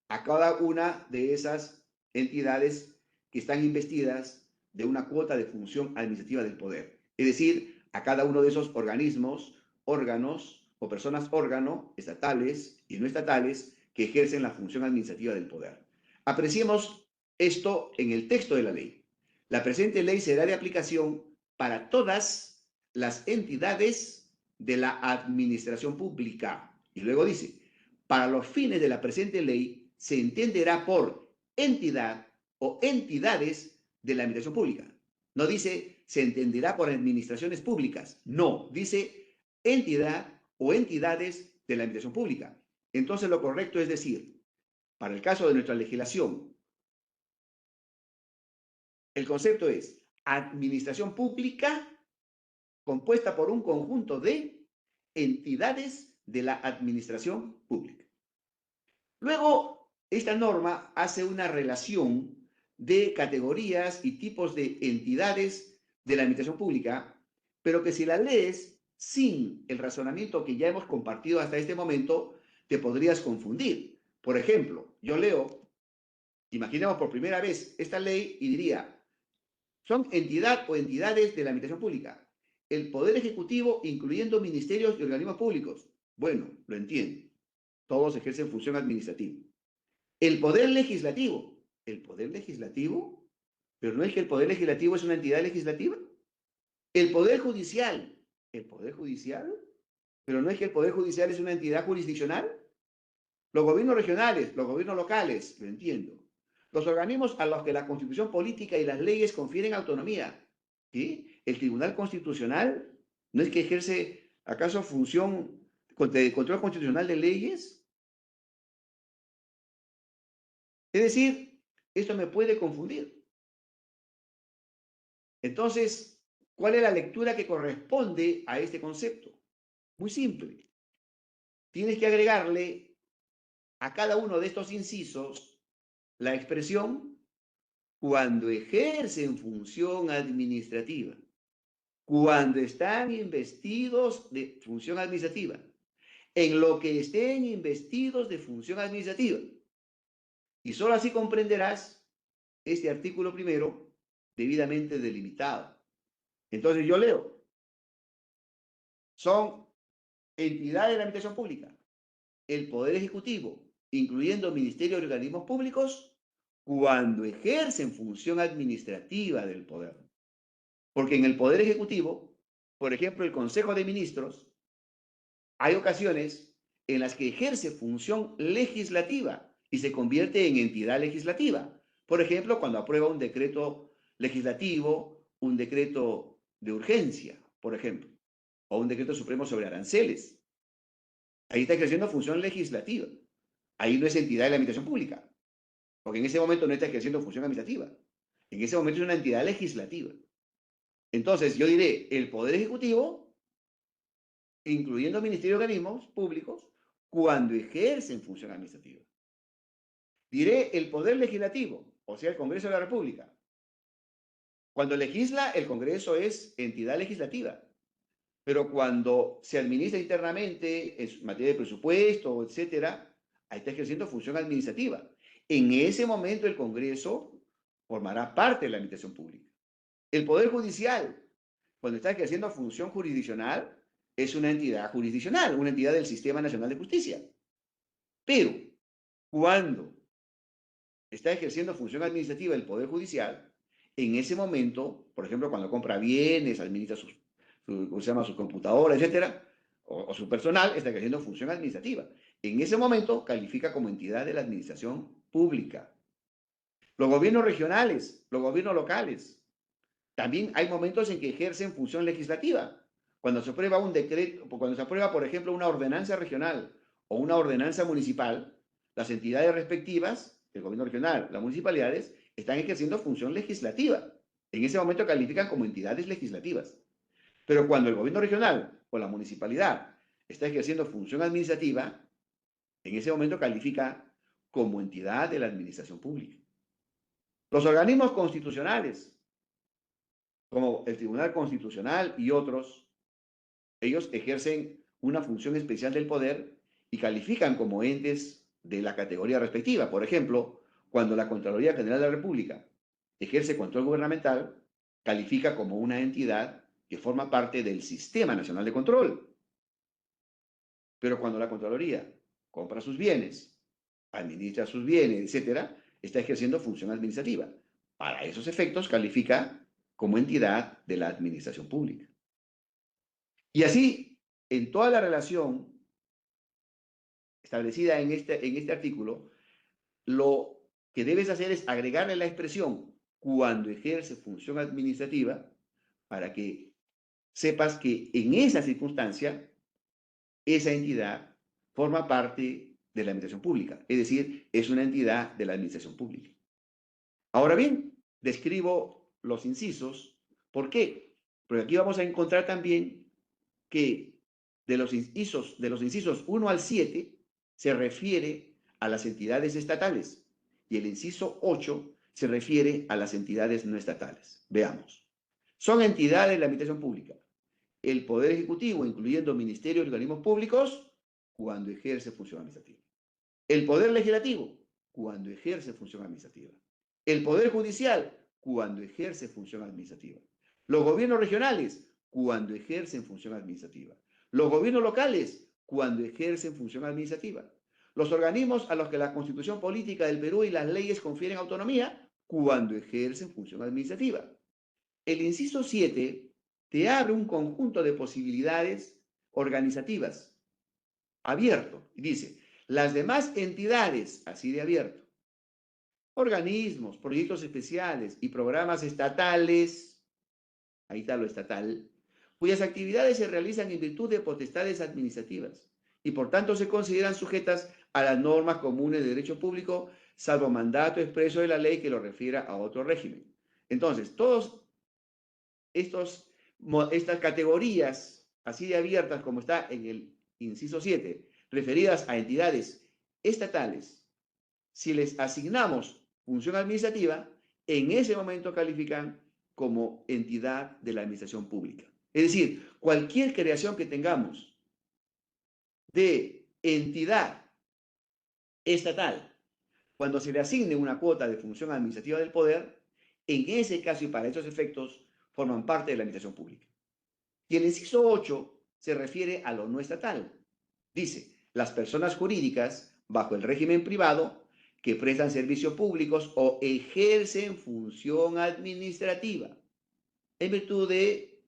S2: a cada una de esas entidades que están investidas de una cuota de función administrativa del poder. Es decir, a cada uno de esos organismos, órganos o personas órgano, estatales y no estatales, que ejercen la función administrativa del poder. Apreciemos esto en el texto de la ley. La presente ley será de aplicación para todas las entidades de la administración pública. Y luego dice, para los fines de la presente ley se entenderá por entidad o entidades de la administración pública. No dice se entenderá por administraciones públicas. No, dice entidad o entidades de la administración pública. Entonces lo correcto es decir, para el caso de nuestra legislación, el concepto es administración pública compuesta por un conjunto de entidades de la administración pública. Luego, esta norma hace una relación de categorías y tipos de entidades de la administración pública, pero que si la lees sin el razonamiento que ya hemos compartido hasta este momento, te podrías confundir. Por ejemplo, yo leo, imaginemos por primera vez esta ley y diría, son entidad o entidades de la administración pública. El Poder Ejecutivo, incluyendo ministerios y organismos públicos. Bueno, lo entiendo. Todos ejercen función administrativa. El Poder Legislativo. ¿El Poder Legislativo? ¿Pero no es que el Poder Legislativo es una entidad legislativa? El Poder Judicial. ¿El Poder Judicial? ¿Pero no es que el Poder Judicial es una entidad jurisdiccional? Los gobiernos regionales, los gobiernos locales, lo entiendo. Los organismos a los que la Constitución política y las leyes confieren autonomía. ¿Sí? El Tribunal Constitucional no es que ejerce, ¿acaso función de control constitucional de leyes? Es decir, esto me puede confundir. Entonces, ¿cuál es la lectura que corresponde a este concepto? Muy simple. Tienes que agregarle a cada uno de estos incisos la expresión cuando ejercen función administrativa, cuando están investidos de función administrativa, en lo que estén investidos de función administrativa. Y solo así comprenderás este artículo primero debidamente delimitado. Entonces yo leo, son entidades de la administración pública, el Poder Ejecutivo, incluyendo ministerios y organismos públicos, cuando ejercen función administrativa del poder. Porque en el Poder Ejecutivo, por ejemplo, el Consejo de Ministros, hay ocasiones en las que ejerce función legislativa y se convierte en entidad legislativa. Por ejemplo, cuando aprueba un decreto legislativo, un decreto de urgencia, por ejemplo, o un decreto supremo sobre aranceles. Ahí está ejerciendo función legislativa. Ahí no es entidad de la administración pública, porque en ese momento no está ejerciendo función administrativa. En ese momento es una entidad legislativa. Entonces, yo diré, el Poder Ejecutivo, incluyendo ministerios y organismos públicos, cuando ejercen función administrativa. Diré el Poder Legislativo, o sea, el Congreso de la República. Cuando legisla, el Congreso es entidad legislativa. Pero cuando se administra internamente en materia de presupuesto, etcétera, ahí está ejerciendo función administrativa. En ese momento el Congreso formará parte de la administración pública. El Poder Judicial, cuando está ejerciendo función jurisdiccional, es una entidad jurisdiccional, una entidad del Sistema Nacional de Justicia. Pero cuando está ejerciendo función administrativa el Poder Judicial, en ese momento, por ejemplo, cuando compra bienes, administra su computadora, etcétera, o su personal, está ejerciendo función administrativa. En ese momento califica como entidad de la administración pública. Los gobiernos regionales, los gobiernos locales, también hay momentos en que ejercen función legislativa. Cuando se aprueba un decreto, cuando se aprueba, por ejemplo, una ordenanza regional o una ordenanza municipal, las entidades respectivas, el gobierno regional, las municipalidades, están ejerciendo función legislativa. En ese momento califican como entidades legislativas. Pero cuando el gobierno regional o la municipalidad está ejerciendo función administrativa, en ese momento califica como entidad de la administración pública. Los organismos constitucionales, como el Tribunal Constitucional y otros, ellos ejercen una función especial del poder y califican como entes de la categoría respectiva. Por ejemplo, cuando la Contraloría General de la República ejerce control gubernamental, califica como una entidad que forma parte del Sistema Nacional de Control. Pero cuando la Contraloría compra sus bienes, administra sus bienes, etcétera, está ejerciendo función administrativa. Para esos efectos califica como entidad de la administración pública. Y así, en toda la relación establecida en este artículo, lo que debes hacer es agregarle la expresión cuando ejerce función administrativa para que sepas que en esa circunstancia, esa entidad forma parte de la administración pública, es decir, es una entidad de la administración pública. Ahora bien, describo los incisos. ¿Por qué? Porque aquí vamos a encontrar también que de los incisos 1 al 7 se refiere a las entidades estatales y el inciso 8 se refiere a las entidades no estatales. Veamos. Son entidades de la administración pública. El Poder Ejecutivo, incluyendo ministerios y organismos públicos, cuando ejerce función administrativa. El Poder Legislativo, cuando ejerce función administrativa. El Poder Judicial, cuando ejerce función administrativa. Los gobiernos regionales, cuando ejercen función administrativa. Los gobiernos locales, cuando ejercen función administrativa. Los organismos a los que la Constitución Política del Perú y las leyes confieren autonomía, cuando ejercen función administrativa. El inciso 7 te abre un conjunto de posibilidades organizativas abierto. Y dice, las demás entidades, así de abierto, organismos, proyectos especiales y programas estatales, ahí está lo estatal, cuyas actividades se realizan en virtud de potestades administrativas y por tanto se consideran sujetas a las normas comunes de derecho público, salvo mandato expreso de la ley que lo refiera a otro régimen. Entonces, todas estas categorías, así de abiertas como está en el inciso 7, referidas a entidades estatales, si les asignamos función administrativa, en ese momento califican como entidad de la administración pública. Es decir, cualquier creación que tengamos de entidad estatal, cuando se le asigne una cuota de función administrativa del poder, en ese caso y para esos efectos, forman parte de la administración pública. Y el inciso 8 se refiere a lo no estatal. Dice, las personas jurídicas bajo el régimen privado que prestan servicios públicos o ejercen función administrativa en virtud de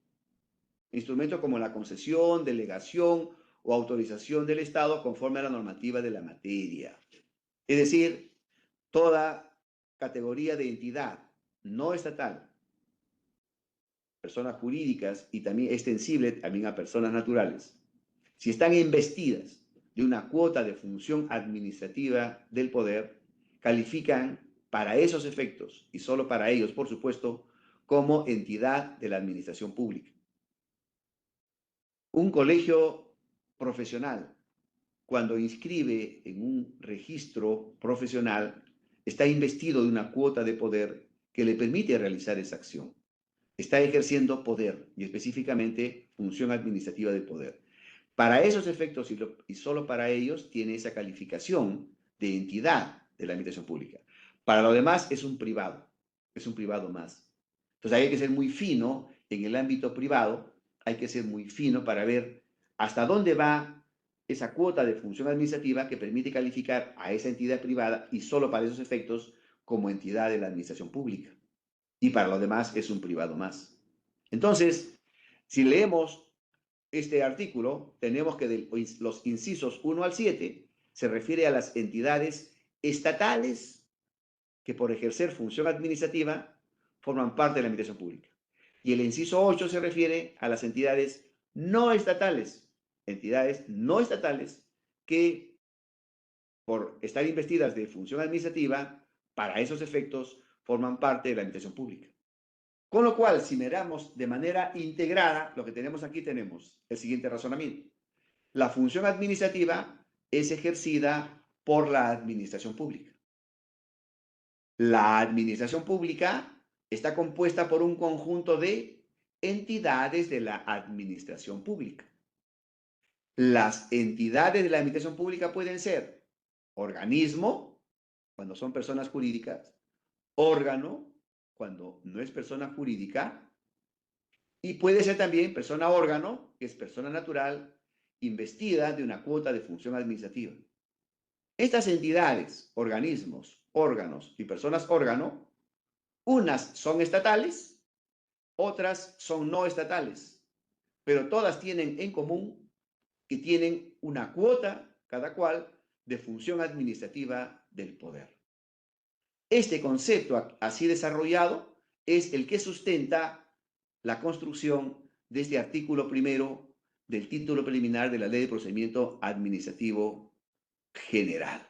S2: instrumentos como la concesión, delegación o autorización del Estado conforme a la normativa de la materia. Es decir, toda categoría de entidad no estatal, personas jurídicas y también extensible también a personas naturales, si están investidas de una cuota de función administrativa del poder, califican para esos efectos, y solo para ellos, por supuesto, como entidad de la administración pública. Un colegio profesional, cuando inscribe en un registro profesional, está investido de una cuota de poder que le permite realizar esa acción. Está ejerciendo poder y específicamente función administrativa del poder. Para esos efectos y solo para ellos tiene esa calificación de entidad de la administración pública. Para lo demás es un privado más. Entonces hay que ser muy fino en el ámbito privado, hay que ser muy fino para ver hasta dónde va esa cuota de función administrativa que permite calificar a esa entidad privada y solo para esos efectos como entidad de la administración pública. Y para lo demás es un privado más. Entonces, si leemos este artículo, tenemos que de los incisos 1 al 7 se refiere a las entidades estatales que por ejercer función administrativa forman parte de la administración pública. Y el inciso 8 se refiere a las entidades no estatales que por estar investidas de función administrativa, para esos efectos forman parte de la administración pública. Con lo cual, si miramos de manera integrada, lo que tenemos aquí tenemos el siguiente razonamiento. La función administrativa es ejercida por la administración pública. La administración pública está compuesta por un conjunto de entidades de la administración pública. Las entidades de la administración pública pueden ser organismo, cuando son personas jurídicas, órgano, cuando no es persona jurídica, y puede ser también persona órgano, que es persona natural, investida de una cuota de función administrativa. Estas entidades, organismos, órganos y personas órgano, unas son estatales, otras son no estatales, pero todas tienen en común que tienen una cuota, cada cual, de función administrativa del poder. Este concepto así desarrollado es el que sustenta la construcción de este artículo primero del título preliminar de la Ley de Procedimiento Administrativo General.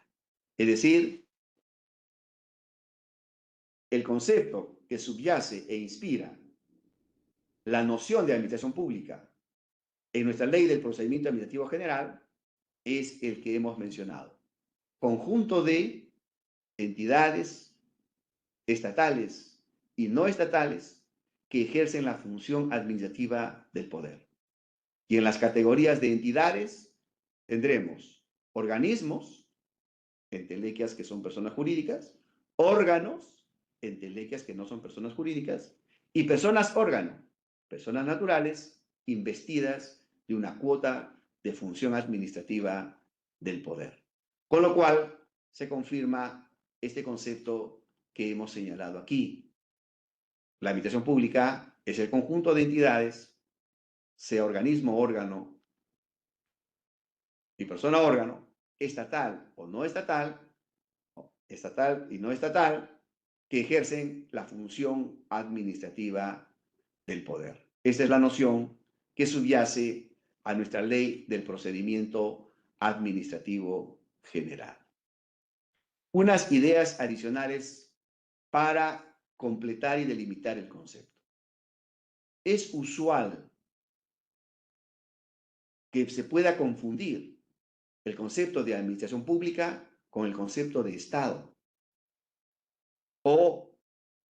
S2: Es decir, el concepto que subyace e inspira la noción de administración pública en nuestra Ley del Procedimiento Administrativo General es el que hemos mencionado. Conjunto de entidades estatales y no estatales que ejercen la función administrativa del poder. Y en las categorías de entidades tendremos organismos, entelequias que son personas jurídicas, órganos, entelequias que no son personas jurídicas, y personas órgano, personas naturales investidas de una cuota de función administrativa del poder. Con lo cual se confirma este concepto que hemos señalado aquí. La administración pública es el conjunto de entidades, sea organismo, órgano y persona órgano, estatal o no estatal, estatal y no estatal, que ejercen la función administrativa del poder. Esta es la noción que subyace a nuestra Ley del Procedimiento Administrativo General. Unas ideas adicionales para completar y delimitar el concepto. Es usual que se pueda confundir el concepto de administración pública con el concepto de Estado. O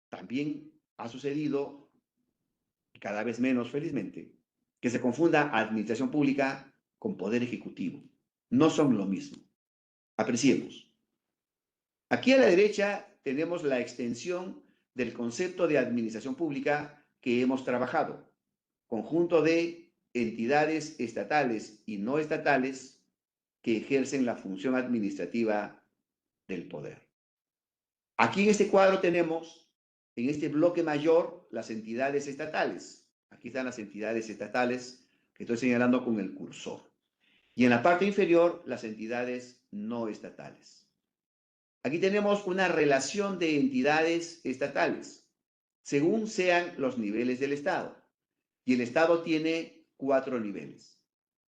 S2: también ha sucedido, cada vez menos felizmente, que se confunda administración pública con poder ejecutivo. No son lo mismo. Apreciemos. Aquí a la derecha tenemos la extensión del concepto de administración pública que hemos trabajado. Conjunto de entidades estatales y no estatales que ejercen la función administrativa del poder. Aquí en este cuadro tenemos, en este bloque mayor, las entidades estatales. Aquí están las entidades estatales que estoy señalando con el cursor. Y en la parte inferior, las entidades no estatales. Aquí tenemos una relación de entidades estatales, según sean los niveles del Estado. Y el Estado tiene 4 niveles.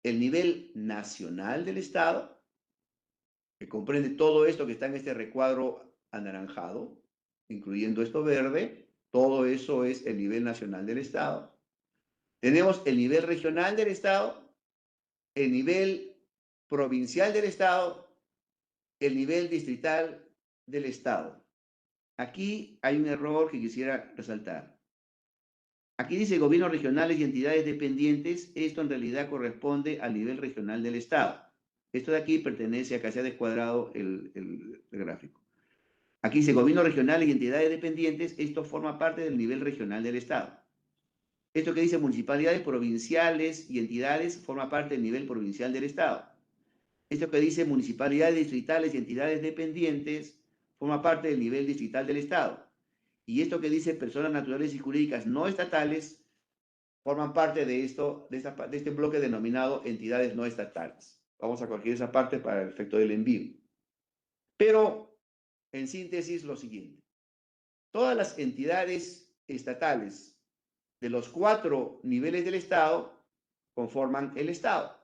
S2: El nivel nacional del Estado, que comprende todo esto que está en este recuadro anaranjado, incluyendo esto verde, todo eso es el nivel nacional del Estado. Tenemos el nivel regional del Estado, el nivel provincial del Estado, el nivel distrital del Estado. Aquí hay un error que quisiera resaltar. Aquí dice gobiernos regionales y entidades dependientes. Esto en realidad corresponde al nivel regional del Estado. Esto de aquí pertenece a que se ha descuadrado el gráfico. Aquí dice gobiernos regionales y entidades dependientes. Esto forma parte del nivel regional del Estado. Esto que dice municipalidades provinciales y entidades forma parte del nivel provincial del Estado. Esto que dice municipalidades distritales y entidades dependientes forma parte del nivel distrital del Estado. Y esto que dice personas naturales y jurídicas no estatales forman parte de este bloque denominado entidades no estatales. Vamos a corregir esa parte para el efecto del envío. Pero, en síntesis, lo siguiente. Todas las entidades estatales de los 4 niveles del Estado conforman el Estado.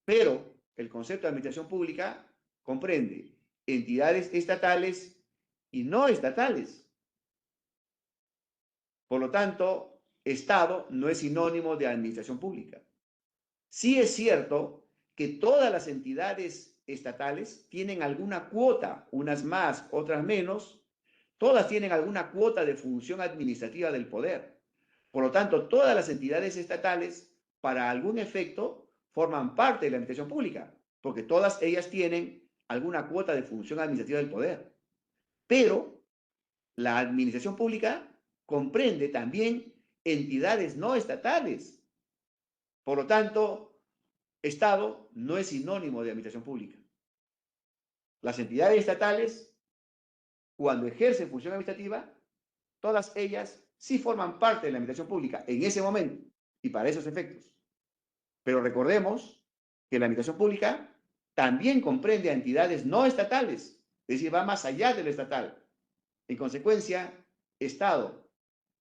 S2: Pero el concepto de administración pública comprende entidades estatales y no estatales. Por lo tanto, Estado no es sinónimo de administración pública. Sí es cierto que todas las entidades estatales tienen alguna cuota, unas más, otras menos, todas tienen alguna cuota de función administrativa del poder. Por lo tanto, todas las entidades estatales, para algún efecto, forman parte de la administración pública, porque todas ellas tienen alguna cuota de función administrativa del poder. Pero la administración pública comprende también entidades no estatales. Por lo tanto, Estado no es sinónimo de administración pública. Las entidades estatales, cuando ejercen función administrativa, todas ellas sí forman parte de la administración pública en ese momento y para esos efectos. Pero recordemos que la administración pública también comprende a entidades no estatales, es decir, va más allá de lo estatal. En consecuencia, Estado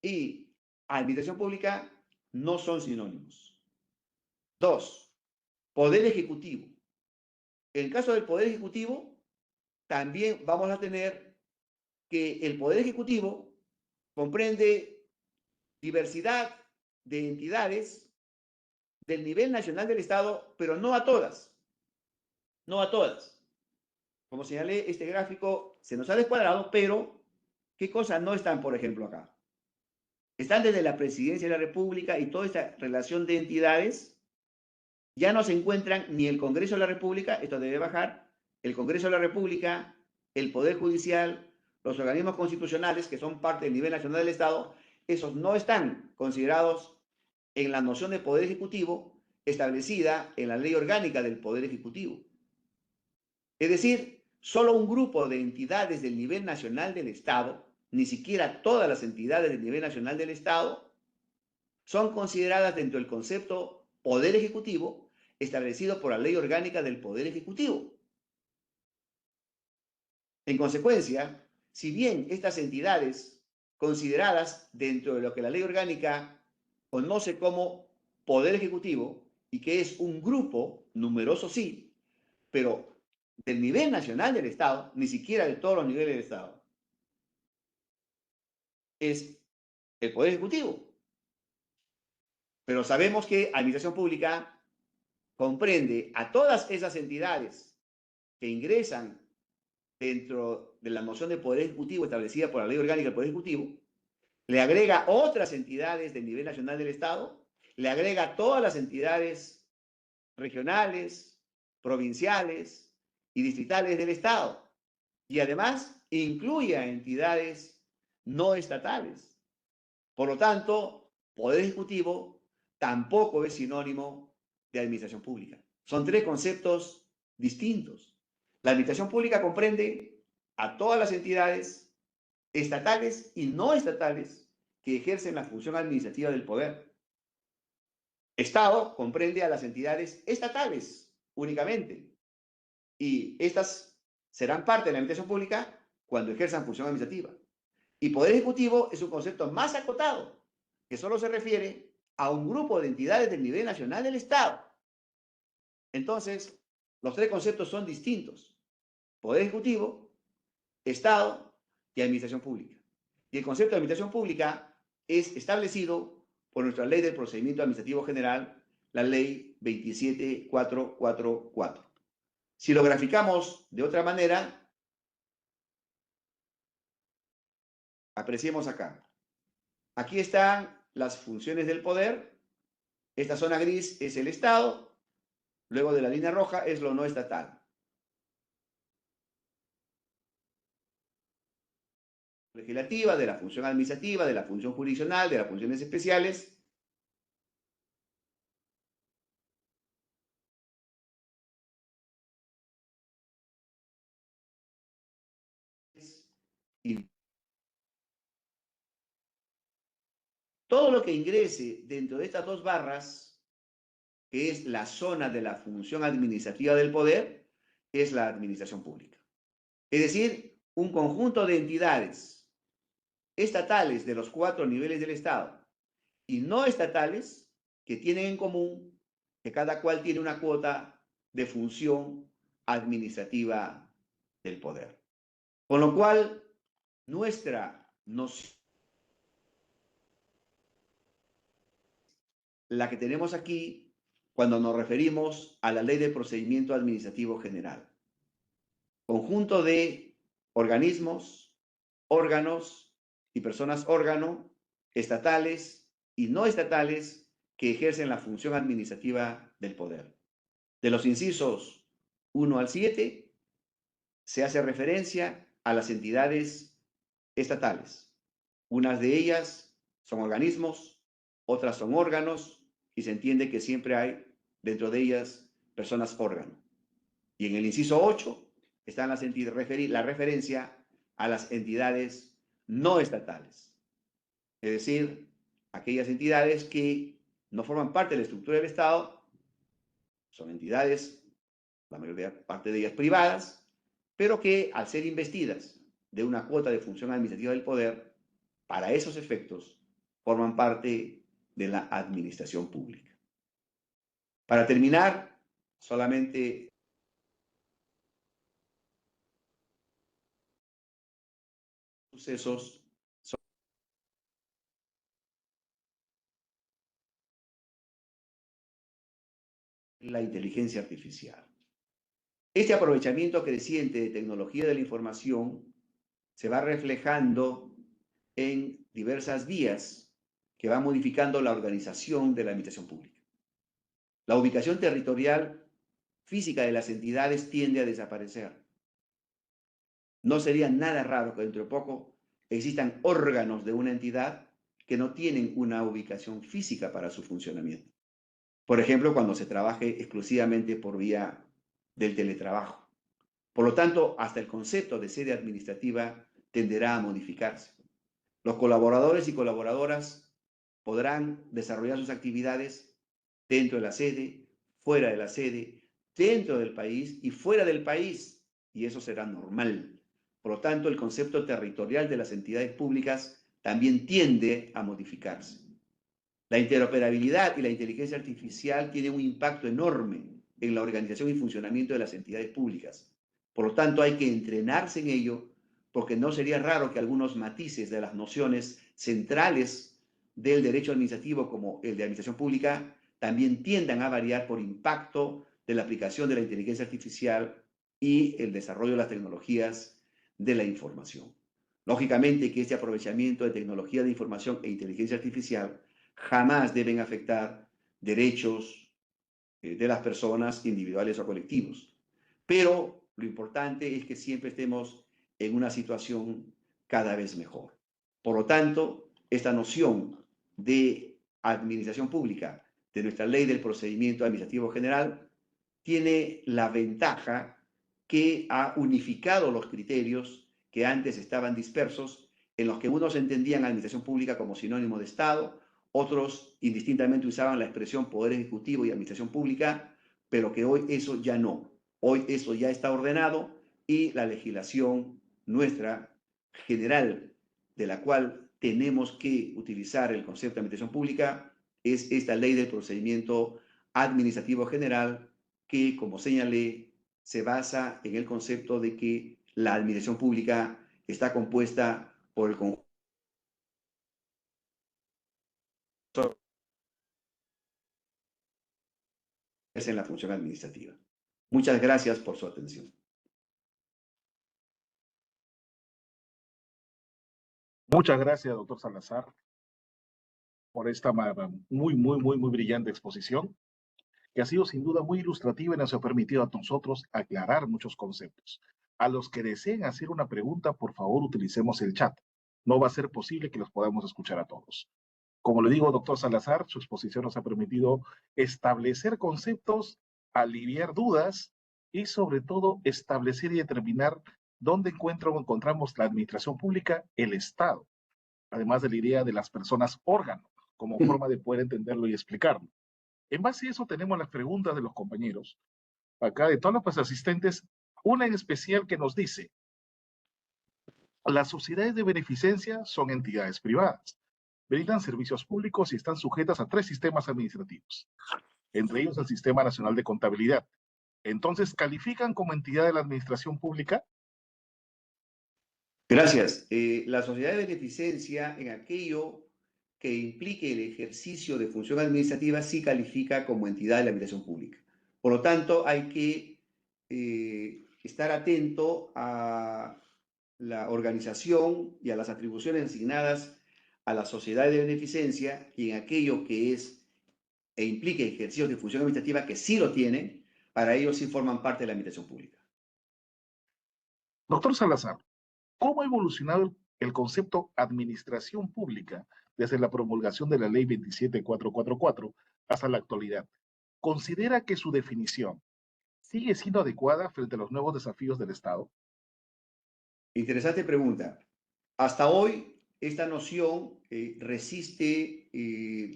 S2: y administración pública no son sinónimos. Dos, Poder Ejecutivo. En el caso del Poder Ejecutivo, también vamos a tener que el Poder Ejecutivo comprende diversidad de entidades del nivel nacional del Estado, pero no a todas. No a todas. Como señalé, este gráfico se nos ha descuadrado, pero ¿qué cosas no están, por ejemplo, acá? Están desde la Presidencia de la República y toda esta relación de entidades. Ya no se encuentran ni el Congreso de la República, esto debe bajar, el Congreso de la República, el Poder Judicial, los organismos constitucionales que son parte del nivel nacional del Estado, esos no están considerados en la noción de Poder Ejecutivo establecida en la Ley Orgánica del Poder Ejecutivo. Es decir, solo un grupo de entidades del nivel nacional del Estado, ni siquiera todas las entidades del nivel nacional del Estado, son consideradas dentro del concepto Poder Ejecutivo establecido por la Ley Orgánica del Poder Ejecutivo. En consecuencia, si bien estas entidades consideradas dentro de lo que la Ley Orgánica conoce como Poder Ejecutivo, y que es un grupo, numeroso sí, pero del nivel nacional del Estado, ni siquiera de todos los niveles del Estado, es el Poder Ejecutivo. Pero sabemos que Administración Pública comprende a todas esas entidades que ingresan dentro de la noción de Poder Ejecutivo establecida por la Ley Orgánica del Poder Ejecutivo, le agrega otras entidades del nivel nacional del Estado, le agrega todas las entidades regionales, provinciales y distritales del Estado. Y además incluye a entidades no estatales. Por lo tanto, Poder Ejecutivo tampoco es sinónimo de administración pública. Son tres conceptos distintos. La administración pública comprende a todas las entidades estatales y no estatales que ejercen la función administrativa del poder. Estado comprende a las entidades estatales únicamente y estas serán parte de la administración pública cuando ejerzan función administrativa. Y Poder Ejecutivo es un concepto más acotado, que solo se refiere a un grupo de entidades del nivel nacional del Estado. Entonces, los tres conceptos son distintos. Poder Ejecutivo, Estado y Administración Pública. Y el concepto de Administración Pública es establecido por nuestra Ley del Procedimiento Administrativo General, la Ley 27444. Si lo graficamos de otra manera, apreciemos acá. Aquí están las funciones del poder. Esta zona gris es el Estado. Luego de la línea roja es lo no estatal. Legislativa, de la función administrativa, de la función jurisdiccional, de las funciones especiales. Y todo lo que ingrese dentro de estas dos barras, que es la zona de la función administrativa del poder, es la administración pública. Es decir, un conjunto de entidades estatales de los 4 niveles del Estado y no estatales que tienen en común que cada cual tiene una cuota de función administrativa del poder. Con lo cual, nuestra noción, la que tenemos aquí cuando nos referimos a la Ley de Procedimiento Administrativo General. Conjunto de organismos, órganos y personas órgano, estatales y no estatales que ejercen la función administrativa del poder. De los incisos 1 al 7 se hace referencia a las entidades estatales. Unas de ellas son organismos, otras son órganos y se entiende que siempre hay dentro de ellas personas órgano. Y en el inciso 8 está la referencia a las entidades no estatales. Es decir, aquellas entidades que no forman parte de la estructura del Estado, son entidades, la mayor parte de ellas privadas, pero que al ser investidas de una cuota de función administrativa del poder, para esos efectos, forman parte de la administración pública. Para terminar, solamente sucesos son la inteligencia artificial. Este aprovechamiento creciente de tecnología de la información se va reflejando en diversas vías que van modificando la organización de la administración pública. La ubicación territorial física de las entidades tiende a desaparecer. No sería nada raro que dentro de poco existan órganos de una entidad que no tienen una ubicación física para su funcionamiento. Por ejemplo, cuando se trabaje exclusivamente por vía del teletrabajo. Por lo tanto, hasta el concepto de sede administrativa tenderá a modificarse. Los colaboradores y colaboradoras podrán desarrollar sus actividades dentro de la sede, fuera de la sede, dentro del país y fuera del país, y eso será normal. Por lo tanto, el concepto territorial de las entidades públicas también tiende a modificarse. La interoperabilidad y la inteligencia artificial tienen un impacto enorme en la organización y funcionamiento de las entidades públicas. Por lo tanto, hay que entrenarse en ello, porque no sería raro que algunos matices de las nociones centrales del derecho administrativo, como el de administración pública, también tiendan a variar por impacto de la aplicación de la inteligencia artificial y el desarrollo de las tecnologías de la información. Lógicamente que este aprovechamiento de tecnología de información e inteligencia artificial jamás deben afectar derechos de las personas individuales o colectivos. Pero lo importante es que siempre estemos en una situación cada vez mejor. Por lo tanto, esta noción de administración pública de nuestra Ley del Procedimiento Administrativo General tiene la ventaja que ha unificado los criterios que antes estaban dispersos, en los que unos entendían administración pública como sinónimo de Estado, otros indistintamente usaban la expresión Poder Ejecutivo y Administración Pública, pero que hoy eso ya no. Hoy eso ya está ordenado y la legislación nuestra general, de la cual tenemos que utilizar el concepto de administración pública, es esta Ley del Procedimiento Administrativo General, que, como señalé, se basa en el concepto de que la administración pública está compuesta por el conjunto en la función administrativa. Muchas gracias por su atención.
S1: Muchas gracias, doctor Salazar, por esta muy brillante exposición, que ha sido sin duda muy ilustrativa y nos ha permitido a nosotros aclarar muchos conceptos. A los que deseen hacer una pregunta, por favor, utilicemos el chat. No va a ser posible que los podamos escuchar a todos. Como le digo, doctor Salazar, su exposición nos ha permitido establecer conceptos, aliviar dudas y, sobre todo, establecer y determinar dónde encontramos la administración pública, el Estado, además de la idea de las personas órgano, como forma de poder entenderlo y explicarlo. En base a eso tenemos las preguntas de los compañeros, acá de todos los asistentes, una en especial que nos dice: las sociedades de beneficencia son entidades privadas, brindan servicios públicos y están sujetas a 3 sistemas administrativos, entre ellos el Sistema Nacional de Contabilidad. Entonces, ¿califican como entidad de la administración pública?
S2: Gracias. La sociedad de beneficencia, en aquello que implique el ejercicio de función administrativa, sí califica como entidad de la administración pública. Por lo tanto, hay que estar atento a la organización y a las atribuciones asignadas a la sociedad de beneficencia, y en aquello que es e implique ejercicio de función administrativa, que sí lo tienen, para ellos sí forman parte de la administración pública.
S1: Doctor Salazar, ¿cómo ha evolucionado el concepto administración pública desde la promulgación de la Ley 27444 hasta la actualidad? ¿Considera que su definición sigue siendo adecuada frente a los nuevos desafíos del Estado?
S2: Interesante pregunta. Hasta hoy, esta noción resiste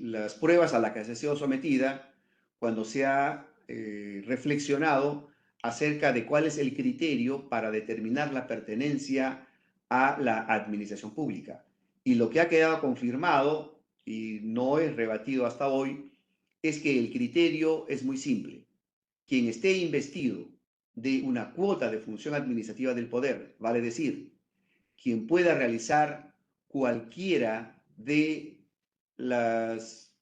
S2: las pruebas a las que se ha sido sometida cuando se ha reflexionado acerca de cuál es el criterio para determinar la pertenencia a la administración pública. Y lo que ha quedado confirmado, y no es rebatido hasta hoy, es que el criterio es muy simple. Quien esté investido de una cuota de función administrativa del poder, vale decir, quien pueda realizar cualquiera de las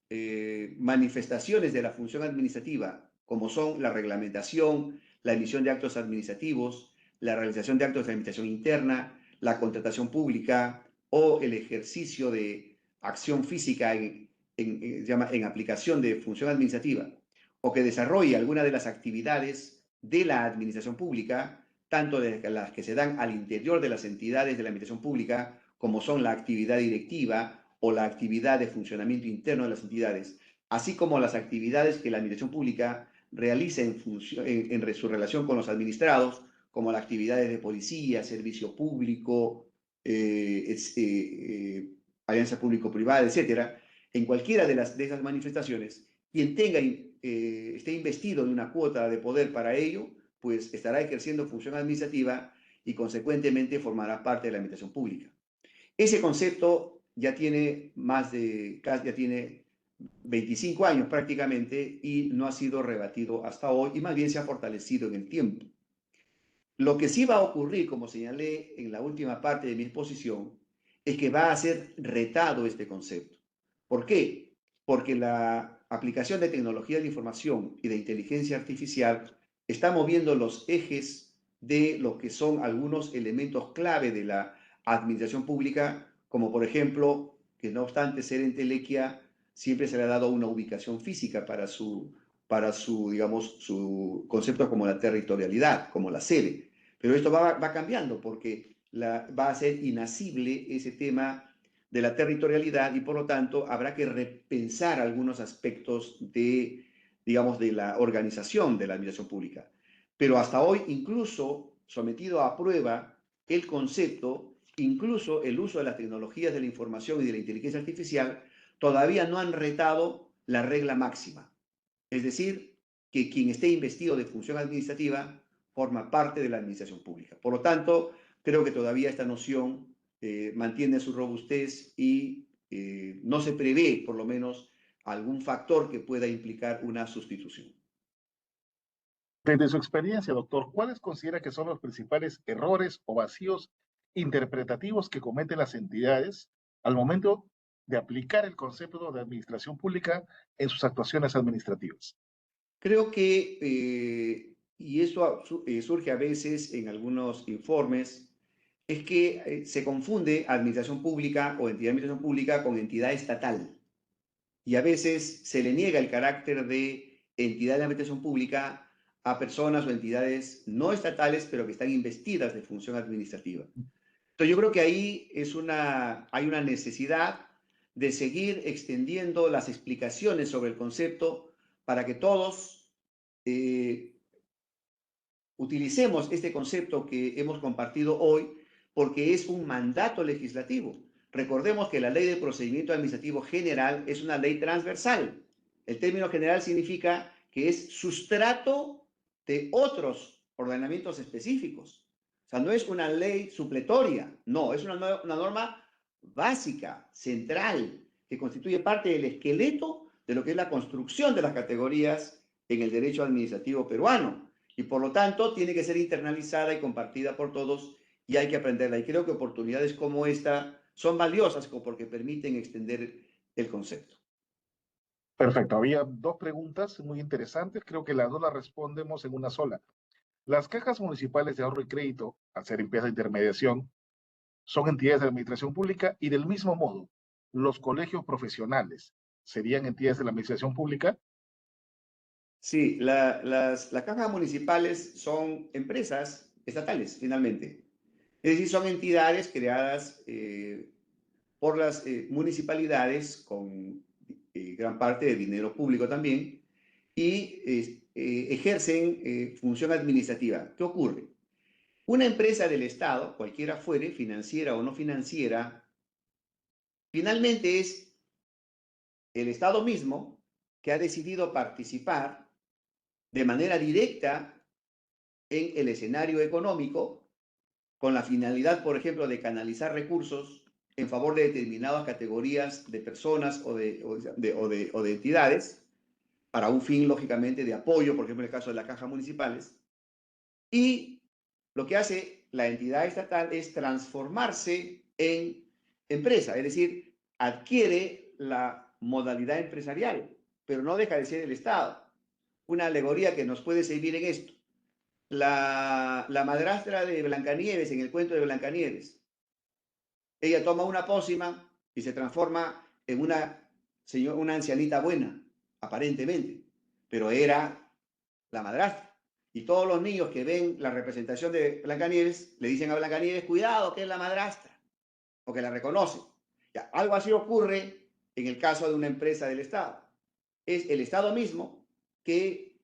S2: manifestaciones de la función administrativa, como son la reglamentación, la emisión de actos administrativos, la realización de actos de administración interna, la contratación pública o el ejercicio de acción física en aplicación de función administrativa, o que desarrolle alguna de las actividades de la administración pública, tanto de las que se dan al interior de las entidades de la administración pública, como son la actividad directiva o la actividad de funcionamiento interno de las entidades, así como las actividades que la administración pública realiza en su relación con los administrados, como las actividades de policía, servicio público, alianza público-privada, etcétera. En cualquiera de esas manifestaciones, quien esté investido de una cuota de poder para ello, pues estará ejerciendo función administrativa y consecuentemente formará parte de la administración pública. Ese concepto ya tiene ya tiene 25 años prácticamente y no ha sido rebatido hasta hoy y más bien se ha fortalecido en el tiempo. Lo que sí va a ocurrir, como señalé en la última parte de mi exposición, es que va a ser retado este concepto. ¿Por qué? Porque la aplicación de tecnología de información y de inteligencia artificial está moviendo los ejes de lo que son algunos elementos clave de la administración pública, como por ejemplo, que no obstante ser entelequia, siempre se le ha dado una ubicación física digamos, su concepto como la territorialidad, como la sede. Pero esto va cambiando porque va a ser inasible ese tema de la territorialidad y por lo tanto habrá que repensar algunos aspectos digamos, de la organización de la administración pública. Pero hasta hoy, incluso sometido a prueba el concepto, incluso el uso de las tecnologías de la información y de la inteligencia artificial, todavía no han retado la regla máxima. Es decir, que quien esté investido de función administrativa forma parte de la administración pública. Por lo tanto, creo que todavía esta noción mantiene su robustez y no se prevé, por lo menos, algún factor que pueda implicar una sustitución.
S1: Desde su experiencia, doctor, ¿cuáles considera que son los principales errores o vacíos interpretativos que cometen las entidades al momento de aplicar el concepto de administración pública en sus actuaciones administrativas?
S2: Creo que, y esto surge a veces en algunos informes, es que se confunde administración pública o entidad de administración pública con entidad estatal. Y a veces se le niega el carácter de entidad de administración pública a personas o entidades no estatales, pero que están investidas de función administrativa. Entonces yo creo que ahí hay una necesidad de seguir extendiendo las explicaciones sobre el concepto para que todos eh, utilicemos este concepto que hemos compartido hoy porque es un mandato legislativo. Recordemos que la Ley de Procedimiento Administrativo General es una ley transversal. El término general significa que es sustrato de otros ordenamientos específicos. O sea, no es una ley supletoria, no, es una norma básica, central, que constituye parte del esqueleto de lo que es la construcción de las categorías en el derecho administrativo peruano y por lo tanto tiene que ser internalizada y compartida por todos y hay que aprenderla. Y creo que oportunidades como esta son valiosas porque permiten extender el concepto.
S1: Perfecto, había dos preguntas muy interesantes, creo que las dos las respondemos en una sola. Las cajas municipales de ahorro y crédito, al ser empresas de intermediación, son entidades de administración pública y del mismo modo, los colegios profesionales serían entidades de la administración pública.
S2: Sí, las cajas municipales son empresas estatales, finalmente. Es decir, son entidades creadas por las municipalidades con gran parte de dinero público también y ejercen función administrativa. ¿Qué ocurre? Una empresa del Estado, cualquiera fuere, financiera o no financiera, finalmente es el Estado mismo que ha decidido participar de manera directa en el escenario económico con la finalidad, por ejemplo, de canalizar recursos en favor de determinadas categorías de personas o de entidades, para un fin, lógicamente, de apoyo, por ejemplo, en el caso de las cajas municipales. Y lo que hace la entidad estatal es transformarse en empresa, es decir, adquiere la modalidad empresarial, pero no deja de ser el Estado. Una alegoría que nos puede servir en esto. La madrastra de Blancanieves, en el cuento de Blancanieves, ella toma una pócima y se transforma en una ancianita buena, aparentemente, pero era la madrastra. Y todos los niños que ven la representación de Blancanieves le dicen a Blancanieves, cuidado, que es la madrastra, porque la reconocen. Ya, algo así ocurre en el caso de una empresa del Estado. Es el Estado mismo que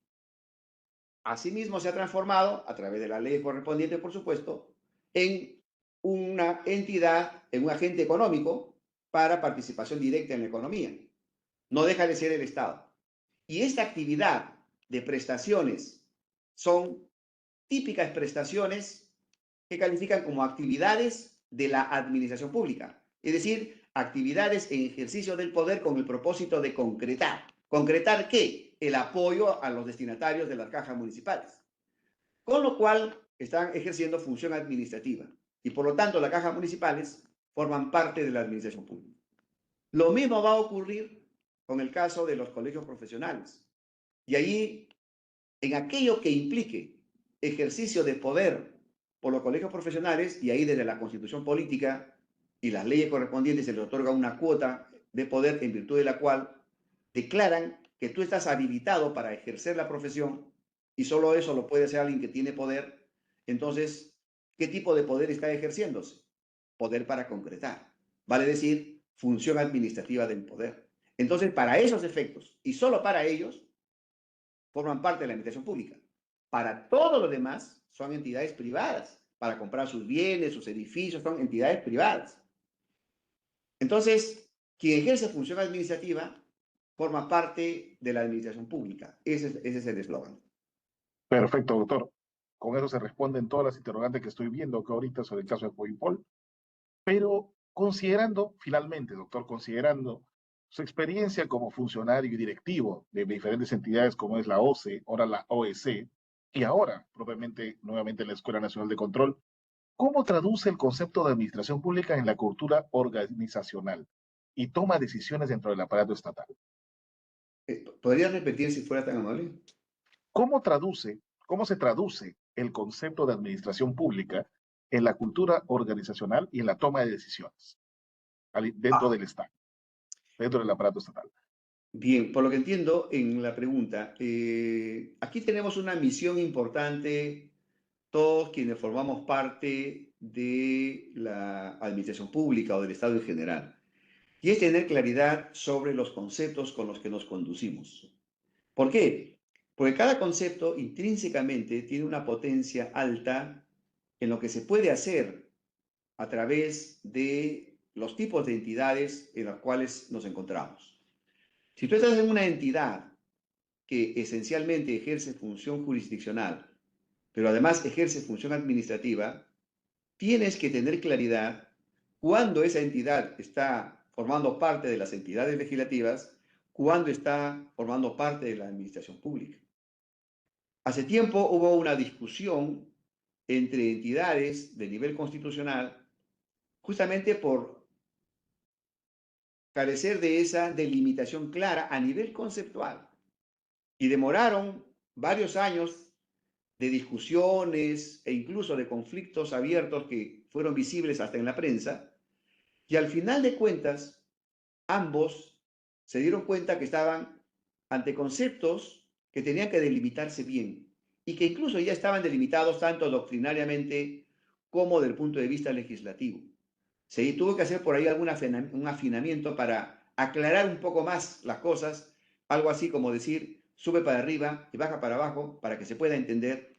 S2: asimismo se ha transformado, a través de las leyes correspondientes, por supuesto, en una entidad, en un agente económico para participación directa en la economía. No deja de ser el Estado. Y esta actividad de prestaciones son típicas prestaciones que califican como actividades de la administración pública, es decir, actividades en ejercicio del poder con el propósito de concretar. ¿Concretar qué? El apoyo a los destinatarios de las cajas municipales. Con lo cual están ejerciendo función administrativa y por lo tanto las cajas municipales forman parte de la administración pública. Lo mismo va a ocurrir con el caso de los colegios profesionales. Y ahí, en aquello que implique ejercicio de poder por los colegios profesionales, y ahí desde la Constitución política y las leyes correspondientes se le otorga una cuota de poder en virtud de la cual declaran que tú estás habilitado para ejercer la profesión y solo eso lo puede hacer alguien que tiene poder. Entonces, ¿qué tipo de poder está ejerciéndose? Poder para concretar. Vale decir, función administrativa del poder. Entonces, para esos efectos, y solo para ellos, forman parte de la administración pública. Para todo lo demás, son entidades privadas. Para comprar sus bienes, sus edificios, son entidades privadas. Entonces, quien ejerce función administrativa forma parte de la administración pública. Ese es el eslogan.
S1: Perfecto, doctor. Con eso se responden todas las interrogantes que estoy viendo que ahorita sobre el caso de Poipol. Pero considerando, finalmente, doctor, considerando su experiencia como funcionario y directivo de diferentes entidades como es la OCE, ahora la OEC, y ahora propiamente nuevamente la Escuela Nacional de Control, ¿cómo traduce el concepto de administración pública en la cultura organizacional y toma decisiones dentro del aparato estatal?
S2: ¿Podrías repetir si fuera tan amable?
S1: ¿Cómo se traduce el concepto de administración pública en la cultura organizacional y en la toma de decisiones dentro del Estado, dentro del aparato estatal?
S2: Bien, por lo que entiendo en la pregunta, aquí tenemos una misión importante, todos quienes formamos parte de la administración pública o del Estado en general, y es tener claridad sobre los conceptos con los que nos conducimos. ¿Por qué? Porque cada concepto intrínsecamente tiene una potencia alta en lo que se puede hacer a través de los tipos de entidades en las cuales nos encontramos. Si tú estás en una entidad que esencialmente ejerce función jurisdiccional, pero además ejerce función administrativa, tienes que tener claridad cuándo esa entidad está formando parte de las entidades legislativas, cuándo está formando parte de la administración pública. Hace tiempo hubo una discusión entre entidades de nivel constitucional justamente por carecer de esa delimitación clara a nivel conceptual. Y demoraron varios años de discusiones e incluso de conflictos abiertos que fueron visibles hasta en la prensa. Y al final de cuentas, ambos se dieron cuenta que estaban ante conceptos que tenían que delimitarse bien y que incluso ya estaban delimitados tanto doctrinariamente como del punto de vista legislativo. Se tuvo que hacer por ahí un afinamiento para aclarar un poco más las cosas, algo así como decir, sube para arriba y baja para abajo para que se pueda entender.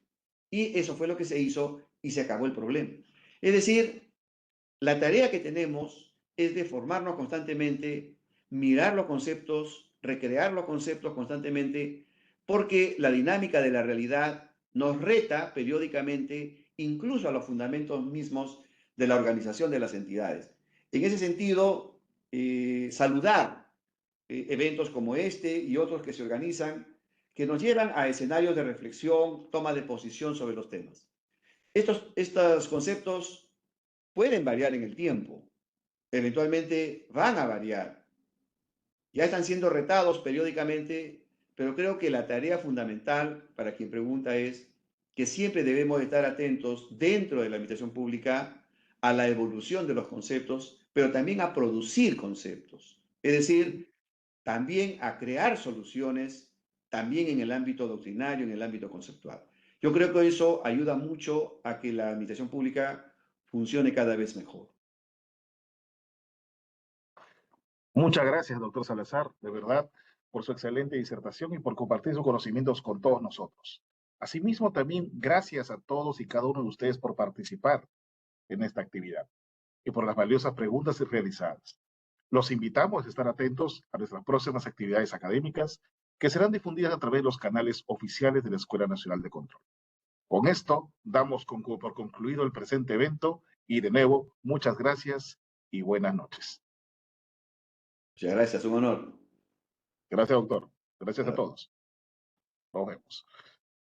S2: Y eso fue lo que se hizo y se acabó el problema. Es decir, la tarea que tenemos es de formarnos constantemente, mirar los conceptos, recrear los conceptos constantemente, porque la dinámica de la realidad nos reta periódicamente, incluso a los fundamentos mismos de la organización de las entidades. En ese sentido, saludar eventos como este y otros que se organizan, que nos llevan a escenarios de reflexión, toma de posición sobre los temas. Estos conceptos pueden variar en el tiempo, eventualmente van a variar, ya están siendo retados periódicamente, pero creo que la tarea fundamental para quien pregunta es que siempre debemos estar atentos dentro de la administración pública a la evolución de los conceptos, pero también a producir conceptos, es decir, también a crear soluciones, también en el ámbito doctrinario, en el ámbito conceptual. Yo creo que eso ayuda mucho a que la administración pública funcione cada vez mejor.
S1: Muchas gracias, doctor Salazar, de verdad, por su excelente disertación y por compartir sus conocimientos con todos nosotros. Asimismo, también gracias a todos y cada uno de ustedes por participar en esta actividad y por las valiosas preguntas realizadas. Los invitamos a estar atentos a nuestras próximas actividades académicas que serán difundidas a través de los canales oficiales de la Escuela Nacional de Control. Con esto, damos por concluido el presente evento y de nuevo, muchas gracias y buenas noches.
S2: Muchas gracias, un honor.
S1: Gracias, doctor. Gracias a
S2: Hasta
S1: todos. Nos vemos.